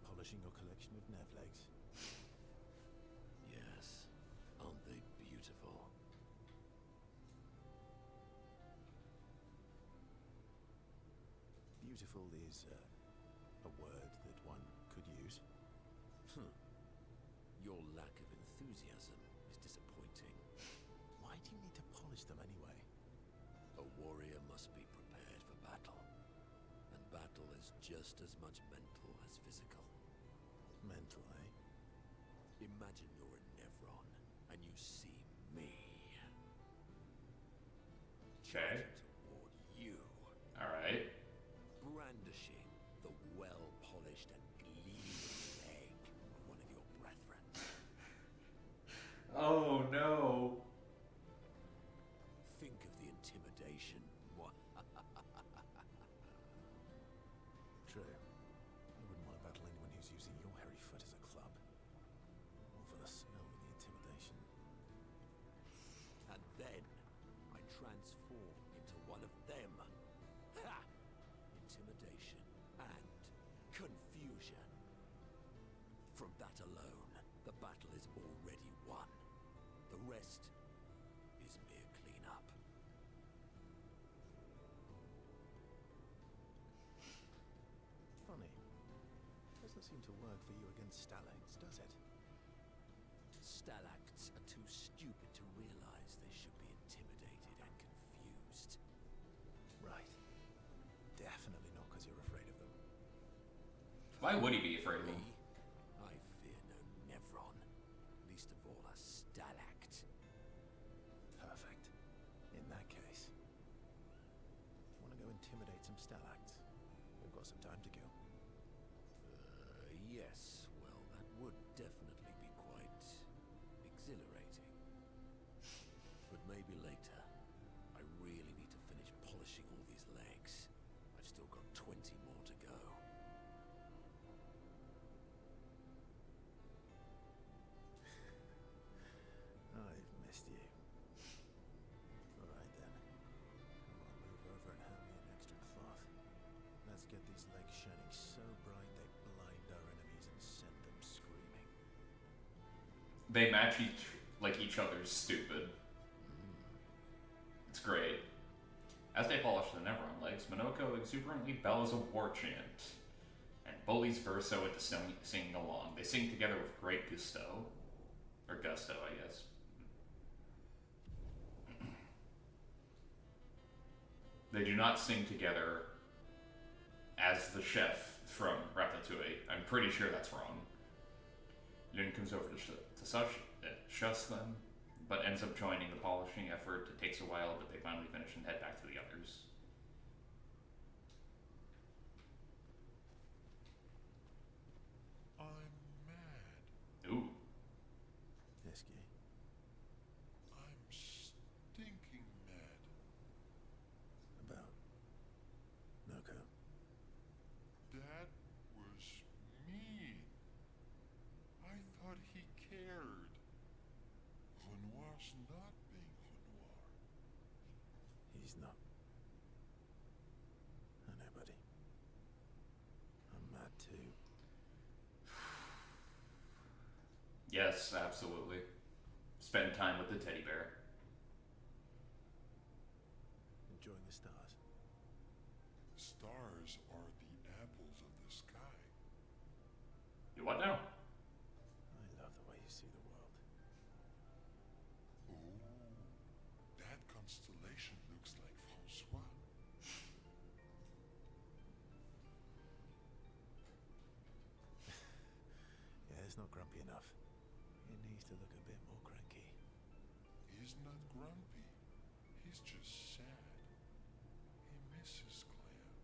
Polishing your collection of Nev legs. Yes. Aren't they beautiful? Beautiful is a word that one could use. Your lack of enthusiasm is disappointing. Why do you need to polish them anyway? A warrior must be prepared for battle. And battle is just as much mental as physical. Mental, eh? Imagine you're a Nevron, and you see me. Okay. Charging toward you. Alright. Brandishing the well-polished and gleaming leg of one of your brethren. Oh no. Think of the intimidation. True. I wouldn't want to battle anyone who's using your hairy foot as a club. All for the smell and the intimidation. And then I transform into one of them. Ha! Intimidation and confusion. From that alone, the battle is already won. The rest is mere cleanup. Funny. Doesn't seem to work for you against stalacts, does it? Stalacts are too stupid to realize they should be intimidated and confused. Right. Definitely not because you're afraid of them. Why would he be afraid of Me, him? I fear no Nevron, least of all a stalact. Perfect. In that case, want to go intimidate some stalacts? We've got some time to kill. Yes, well, that would definitely be quite exhilarating. But maybe later. I really need to finish polishing all these legs. I've still got 20 more to go. I've missed you. Alright then. Come on, move over and hand me an extra cloth. Let's get these legs shining so bright they blind our enemies and send them screaming. They match each other's stupid. It's great. As they polish the Nevron legs, Minoko exuberantly bellows a war chant, and bullies Verso into singing along. They sing together with great gusto. Or gusto, I guess. They do not sing together as the chef from Ratatouille. I'm pretty sure that's wrong. Lin comes over to shush them, but ends up joining the polishing effort. It takes a while, but they finally finish and head back to the others. I'm mad. Ooh. Nisky. I'm stinking mad. About Noko. That was mean. I thought he cared. Renoir's not being Renoir. He's not. I know, buddy. I'm mad too. Yes, absolutely. Spend time with the teddy bear. Enjoying the stars. Stars are the apples of the sky. You what now? I love the way you see the world. Oh, that constellation looks like Francois. Yeah, it's not grumpy enough. It needs to look a bit more cranky. He's not grumpy. He's just sad. He misses Claire.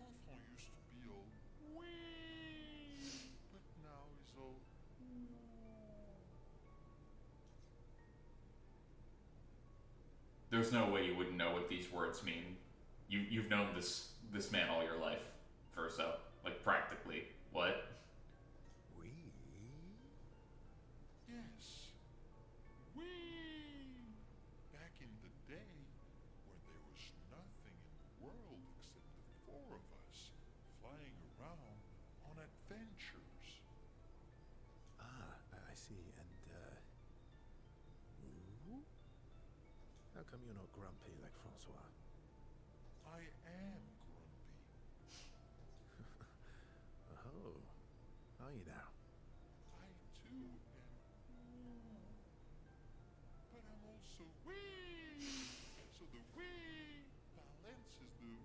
Enfant used to be all wee, but now he's all There's no way you wouldn't know what these words mean. You've known this man all your life, Verso. Like practically. What? We? yes. Wee! Back in the day, when there was nothing in the world except the four of us flying around on adventures. I see. And, ooh? How come you're not grumpy like Francois? I am grumpy. Oh, are you now? I too am. But I'm also wee. So the wee balances the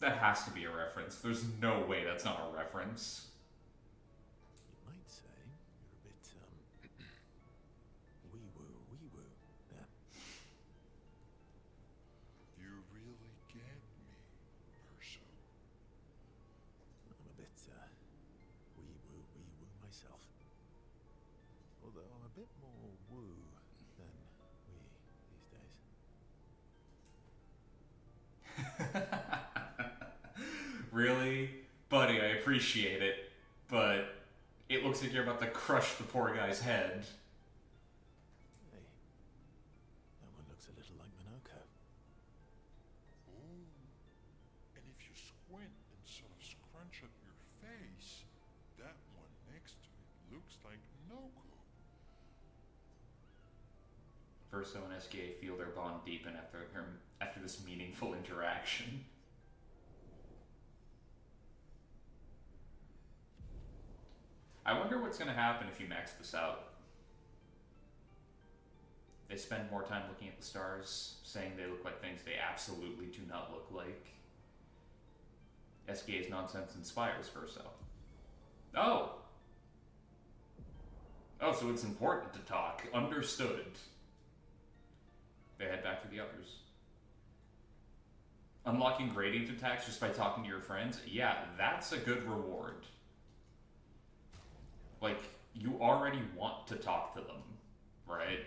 That has to be a reference. There's no way that's not a reference. You might say you're a bit, wee-woo. Yeah. You really get me, Perso. I'm a bit, wee-woo myself. Although I'm a bit more woo than wee these days. Really? Buddy, I appreciate it, but it looks like you're about to crush the poor guy's head. Hey, that one looks a little like Minoko. Oh, and if you squint and sort of scrunch up your face, that one next to it looks like Noko. Verso and SKA feel their bond deepen after this meaningful interaction. I wonder what's going to happen if you max this out. They spend more time looking at the stars, saying they look like things they absolutely do not look like. SKA's nonsense inspires Verso. Oh! Oh, so it's important to talk. Understood. They head back to the others. Unlocking gradient attacks just by talking to your friends? Yeah, that's a good reward. Like, you already want to talk to them, right?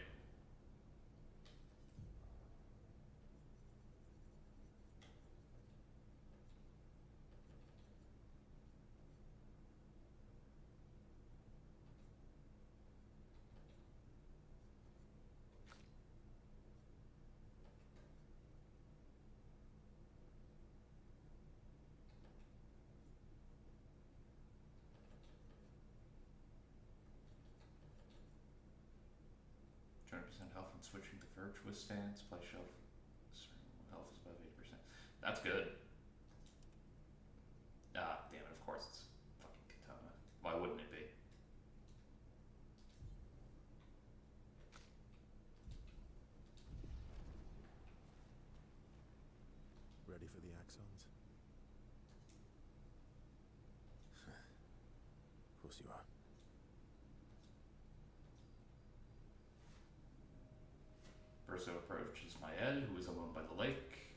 Health and switching to virtuous stance. Play shelf. Health is above 80%. That's good. Ah, damn it, of course it's fucking katana. Why wouldn't it be? Ready for the axons? Of course you are. Verso approaches Mael, who is alone by the lake.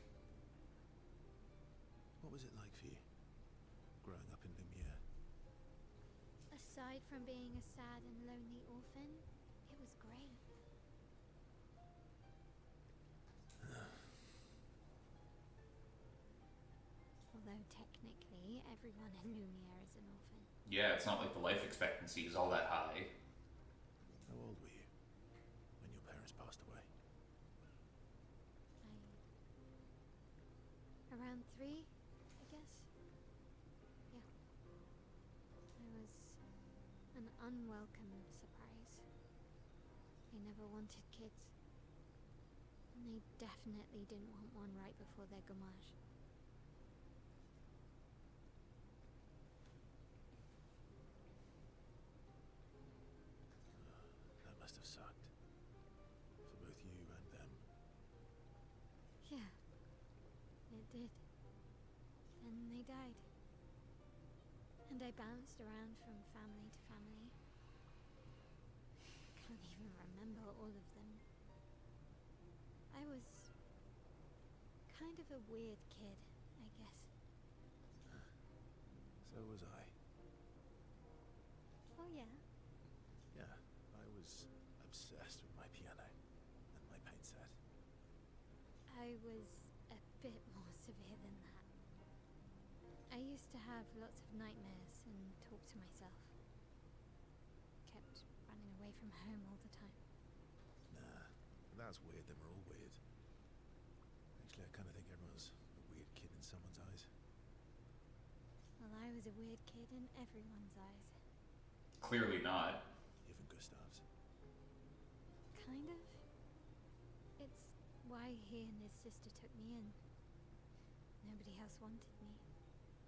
What was it like for you, growing up in Lumiere? Aside from being a sad and lonely orphan, it was great. Although technically, everyone in Lumiere is an orphan. Yeah, it's not like the life expectancy is all that high. How old were you when your parents passed away? Around 3, I guess. Yeah. I was an unwelcome surprise. They never wanted kids. And they definitely didn't want one right before their gommage. That must have sucked. For both you and them. Yeah. It did. Then they died. And I bounced around from family to family. Can't even remember all of them. I was kind of a weird kid, I guess. So was I. Oh yeah? Yeah, I was obsessed with my piano and my paint set. I was a bit more severe than that. I used to have lots of nightmares and talk to myself. Kept running away from home all the time. Nah, if that's weird, then we're all weird. Actually, I kind of think everyone's a weird kid in someone's eyes. Well, I was a weird kid in everyone's eyes. Clearly not. Even Gustav's. Kind of. It's why he and his sister took me in. Nobody else wanted me.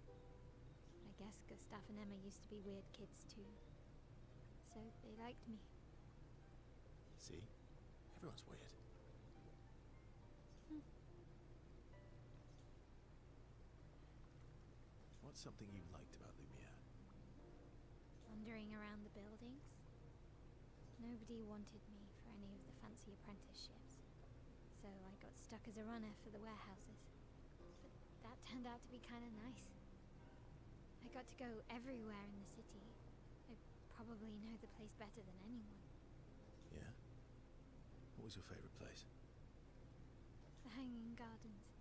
I guess Gustav and Emma used to be weird kids too. So they liked me. See? Everyone's weird. What's something you liked about Lumiere? Wandering around the buildings. Nobody wanted me for any of the fancy apprenticeships, so I got stuck as a runner for the warehouses. But that turned out to be kind of nice. I got to go everywhere in the city. I probably know the place better than anyone. Yeah? What was your favorite place? The Hanging Gardens.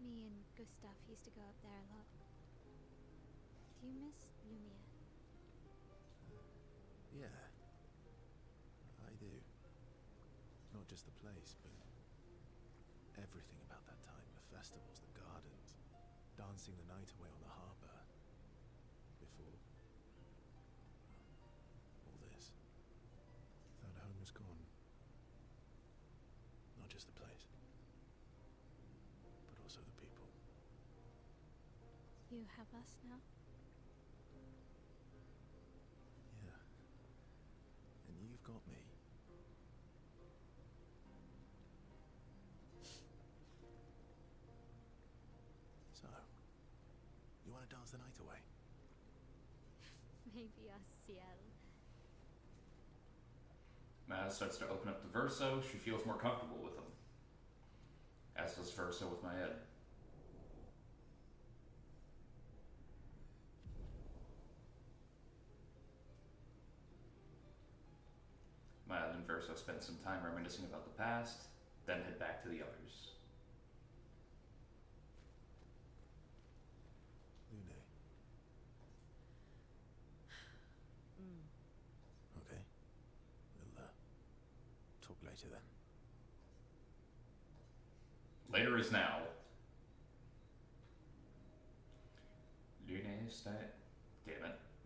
Me and Gustav used to go up there a lot. Do you miss Lumiere? Yeah. I do. Not just the place, but everything about that time. The festivals, the gardens, dancing the night away on the harbour. Before... well, all this. That home is gone. Not just the place, but also the people. You have us now? Yeah. And you've got me. So, you want to dance the night away? Maybe us, Ciel. Maz starts to open up to Verso. She feels more comfortable with him. As does Verso with Maed. Maed and Verso spend some time reminiscing about the past, then head back to the others. Lune. Okay. We'll, talk later then. Later is now.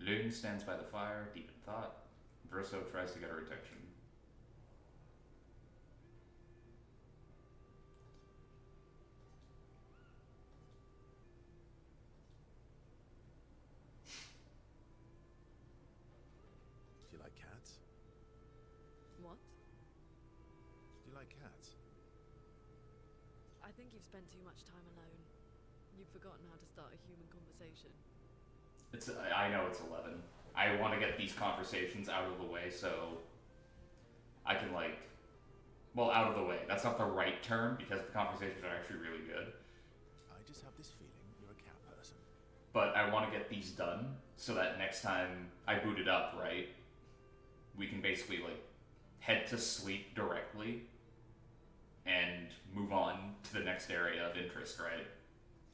Lune stands by the fire, deep in thought. Verso tries to get her attention. Do you like cats? What? Do you like cats? I think you've spent too much time alone. You've forgotten how to start a human conversation. I know it's 11. I want to get these conversations out of the way so I can out of the way. That's not the right term because the conversations are actually really good. I just have this feeling you're a cat person. But I want to get these done so that next time I boot it up, right, we can basically head to sleep directly and move on to the next area of interest, right?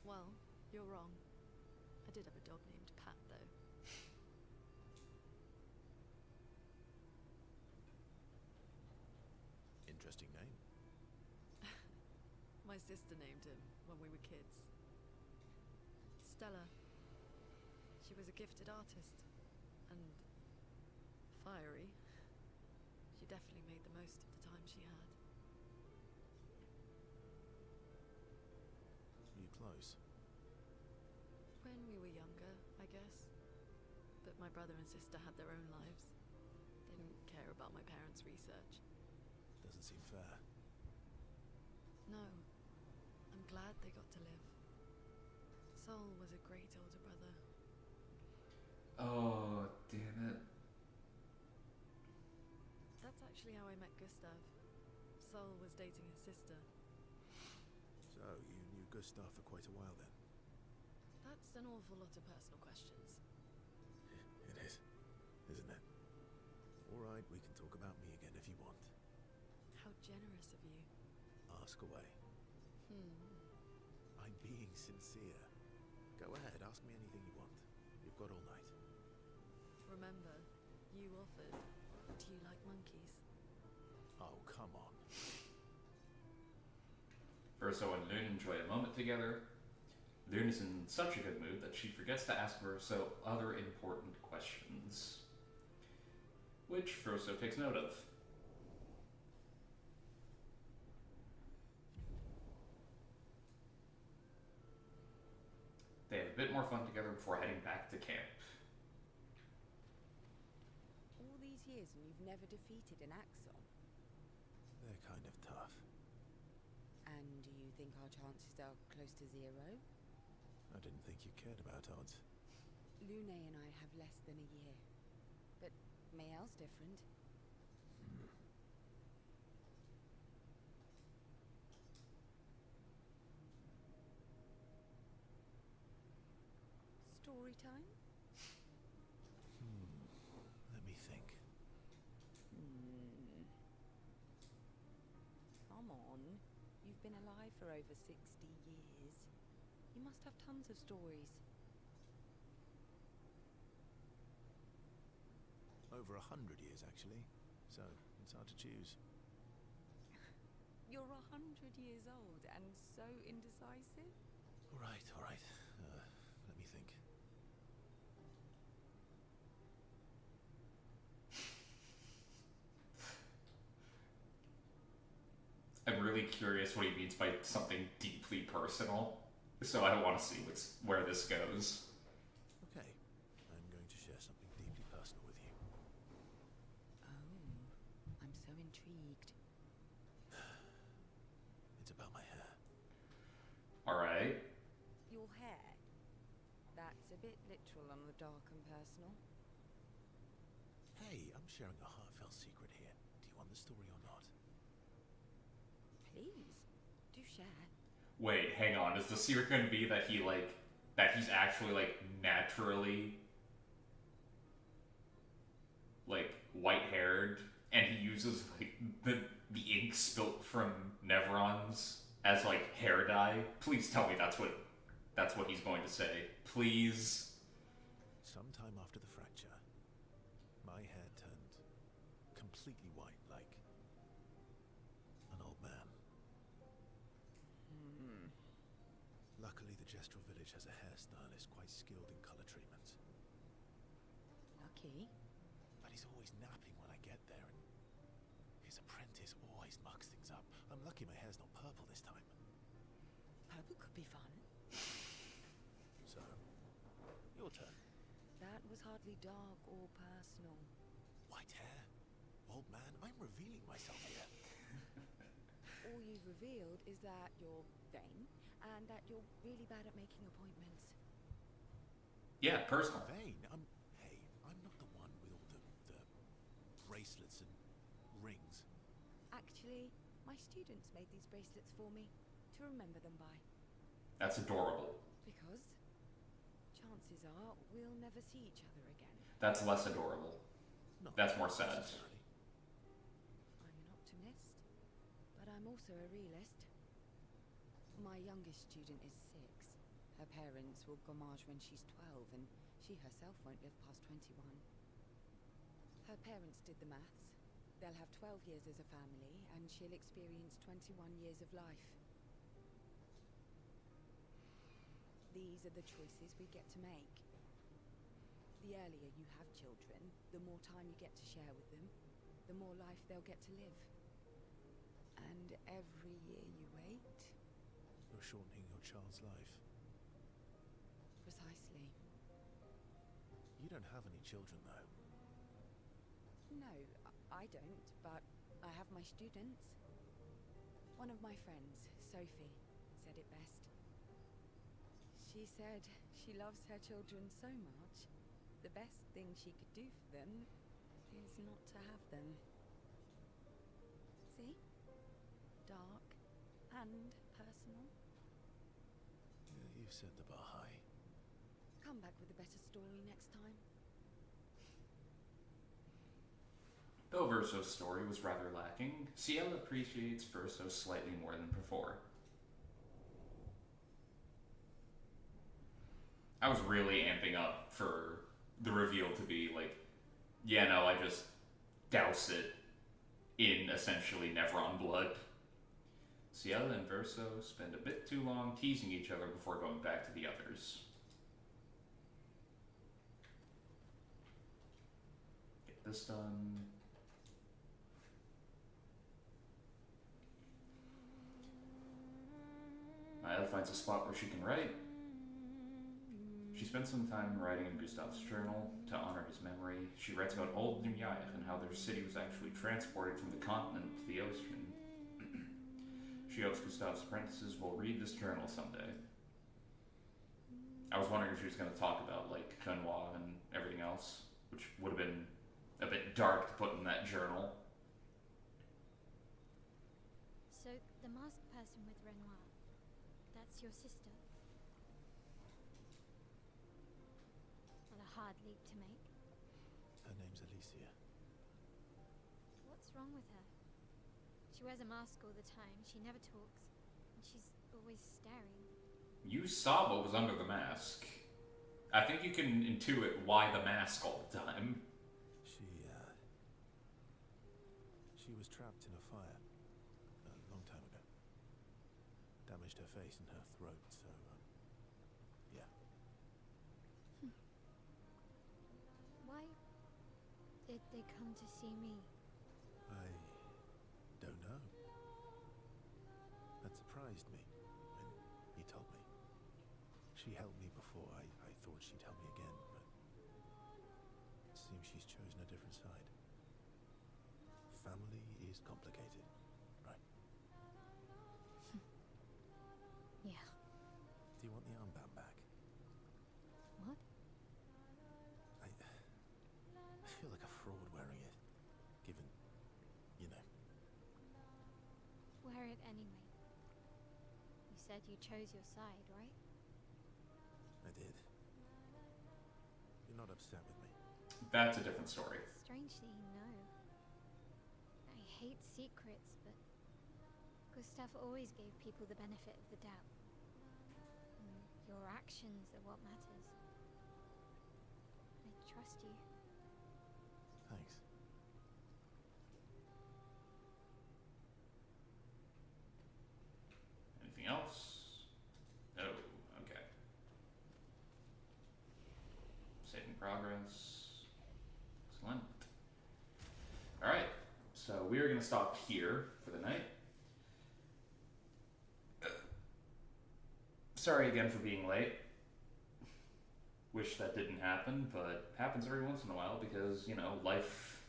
Well, you're wrong. I did have a dog named Pat, though. Interesting name. My sister named him when we were kids. Stella. She was a gifted artist. And fiery. She definitely made the most of the time she had. Are you close? When we were younger, I guess. But my brother and sister had their own lives. They didn't care about my parents' research. Doesn't seem fair. No. I'm glad they got to live. Sol was a great older brother. Oh, damn it. That's actually how I met Gustav. Sol was dating his sister. So, you knew Gustav for quite a while then? That's an awful lot of personal questions. It is, isn't it? Alright, we can talk about me again if you want. How generous of you. Ask away. I'm being sincere. Go ahead, ask me anything you want. You've got all night. Remember, you offered. Do you like monkeys? Oh, come on. Verso and Lune enjoy a moment together. Lune is in such a good mood that she forgets to ask Verso other important questions, which Verso takes note of. They have a bit more fun together before heading back to camp. All these years and you've never defeated an Axon? They're kind of tough. And do you think our chances are close to zero? I didn't think you cared about odds. Lune and I have less than a year. But Mayel's different. Story time? Let me think. Come on. You've been alive for over 60 years. You must have tons of stories. Over 100 years, actually. So, it's hard to choose. You're 100 years old and so indecisive? All right. Let me think. I'm really curious what he means by something deeply personal, so I want to see where this goes. Okay, I'm going to share something deeply personal with you. Oh, I'm so intrigued. It's about my hair. Alright. Your hair? That's a bit literal on the dark and personal. Hey, I'm sharing a heartfelt secret here. Do you want the story or not? Please, do share. Wait, hang on. Is the secret going to be that he's actually, naturally, white-haired, and he uses, the ink spilt from Neverons as, hair dye? Please tell me that's what he's going to say. Please. Sometime after the fracture, my hair turned completely white, like an old man. Luckily, the Gestural village has a hairstylist quite skilled in color treatments. Lucky? But he's always napping when I get there, and his apprentice always mucks things up. I'm lucky my hair's not purple this time. Purple could be fun. So, your turn. That was hardly dark or personal. White hair? Old man, I'm revealing myself here. All you've revealed is that you're vain, and that you're really bad at making appointments. Yeah, personal. Vain? Hey, I'm not the one with all the bracelets and rings. Actually, my students made these bracelets for me, to remember them by. That's adorable. Because chances are we'll never see each other again. That's less adorable. Not That's more sad. necessarily. I'm an optimist, but I'm also a realist. My youngest student is 6. Her parents will gommage when she's 12, and she herself won't live past 21. Her parents did the maths. They'll have 12 years as a family, and she'll experience 21 years of life. These are the choices we get to make. The earlier you have children, the more time you get to share with them, the more life they'll get to live. And every year you wait... You're shortening your child's life. Precisely. You don't have any children, though. No, I don't, but I have my students. One of my friends, Sophie, said it best. She said she loves her children so much, the best thing she could do for them is not to have them. See? Dark and personal. Yeah, you've set the bar high. Come back with a better story next time. Though Verso's story was rather lacking, Ciel appreciates Verso slightly more than before. I was really amping up for the reveal to be yeah, no, I just douse it in essentially Nevron blood. Ciel and Verso spend a bit too long teasing each other before going back to the others. Get this done. Maya finds a spot where she can write. She spends some time writing in Gustav's journal to honor his memory. She writes about old Nimyaya and how their city was actually transported from the continent to the ocean. She hopes Gustav's apprentices will read this journal someday. I was wondering if she was going to talk about like Benoit and everything else, which would have been a bit dark to put in that journal. So, the masked person with Renoir, that's your sister? What a hard leap to make. Her name's Alicia. What's wrong with her? She wears a mask all the time, she never talks, and she's always staring. You saw what was under the mask. I think you can intuit why the mask all the time. She was trapped in a fire a long time ago. Damaged her face and her throat, so, yeah. Why did they come to see me? I don't know. That surprised me when you told me. She helped me before. I thought she'd help me again, but it seems she's chosen a different side. Family is complicated, right? Yeah. Do you want the armband back? What? I feel like a fraud wearing it, given, you know. Wear it anyway. You said you chose your side, right? I did. You're not upset with me? That's a different story. Strangely, no. I hate secrets, but Gustav always gave people the benefit of the doubt. And your actions are what matters. I trust you. Thanks. Anything else? Oh, okay. Saving progress. Excellent. Alright, so we're going to stop here for the night. Sorry again for being late. Wish that didn't happen, but happens every once in a while because, you know, life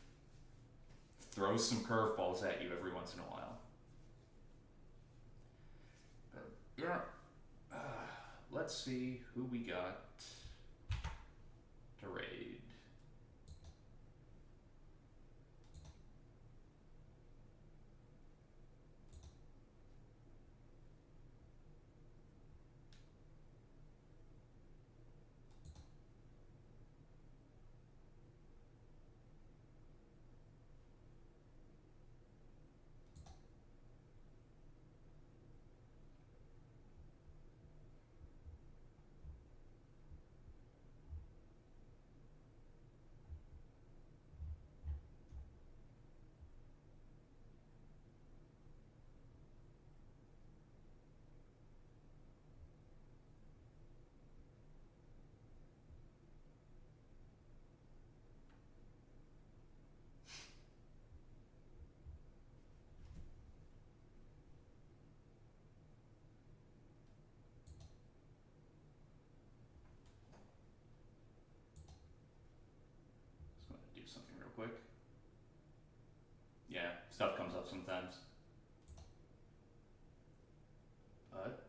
throws some curveballs at you every once in a while. But, yeah. Let's see who we got to raid. Just going to do something real quick. Yeah, stuff comes up sometimes. But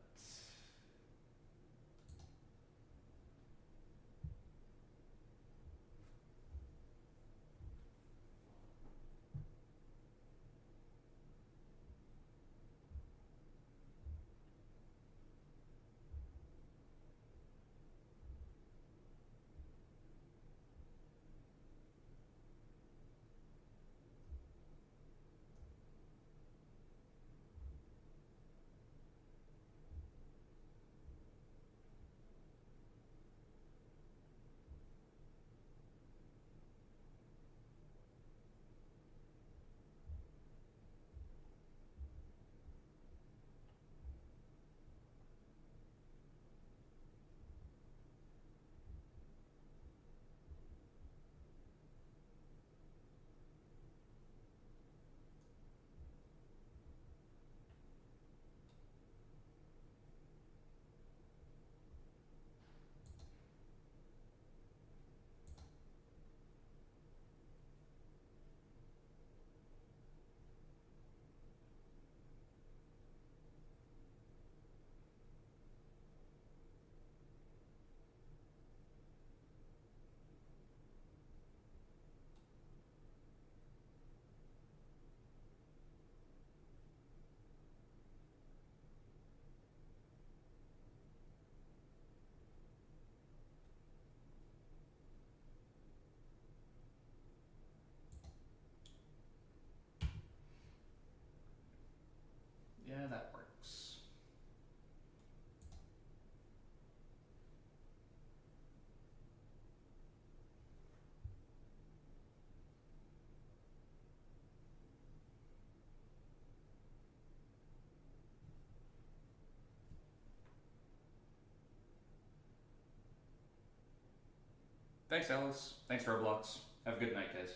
Thanks, Alice. Thanks, Roblox. Have a good night, guys.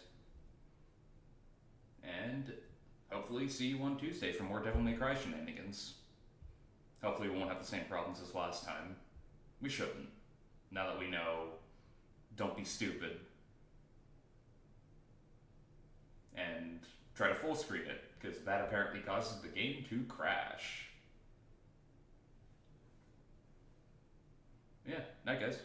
And hopefully see you on Tuesday for more Devil May Cry shenanigans. Hopefully we won't have the same problems as last time. We shouldn't. Now that we know, don't be stupid. And try to full screen it, because that apparently causes the game to crash. Yeah, night guys.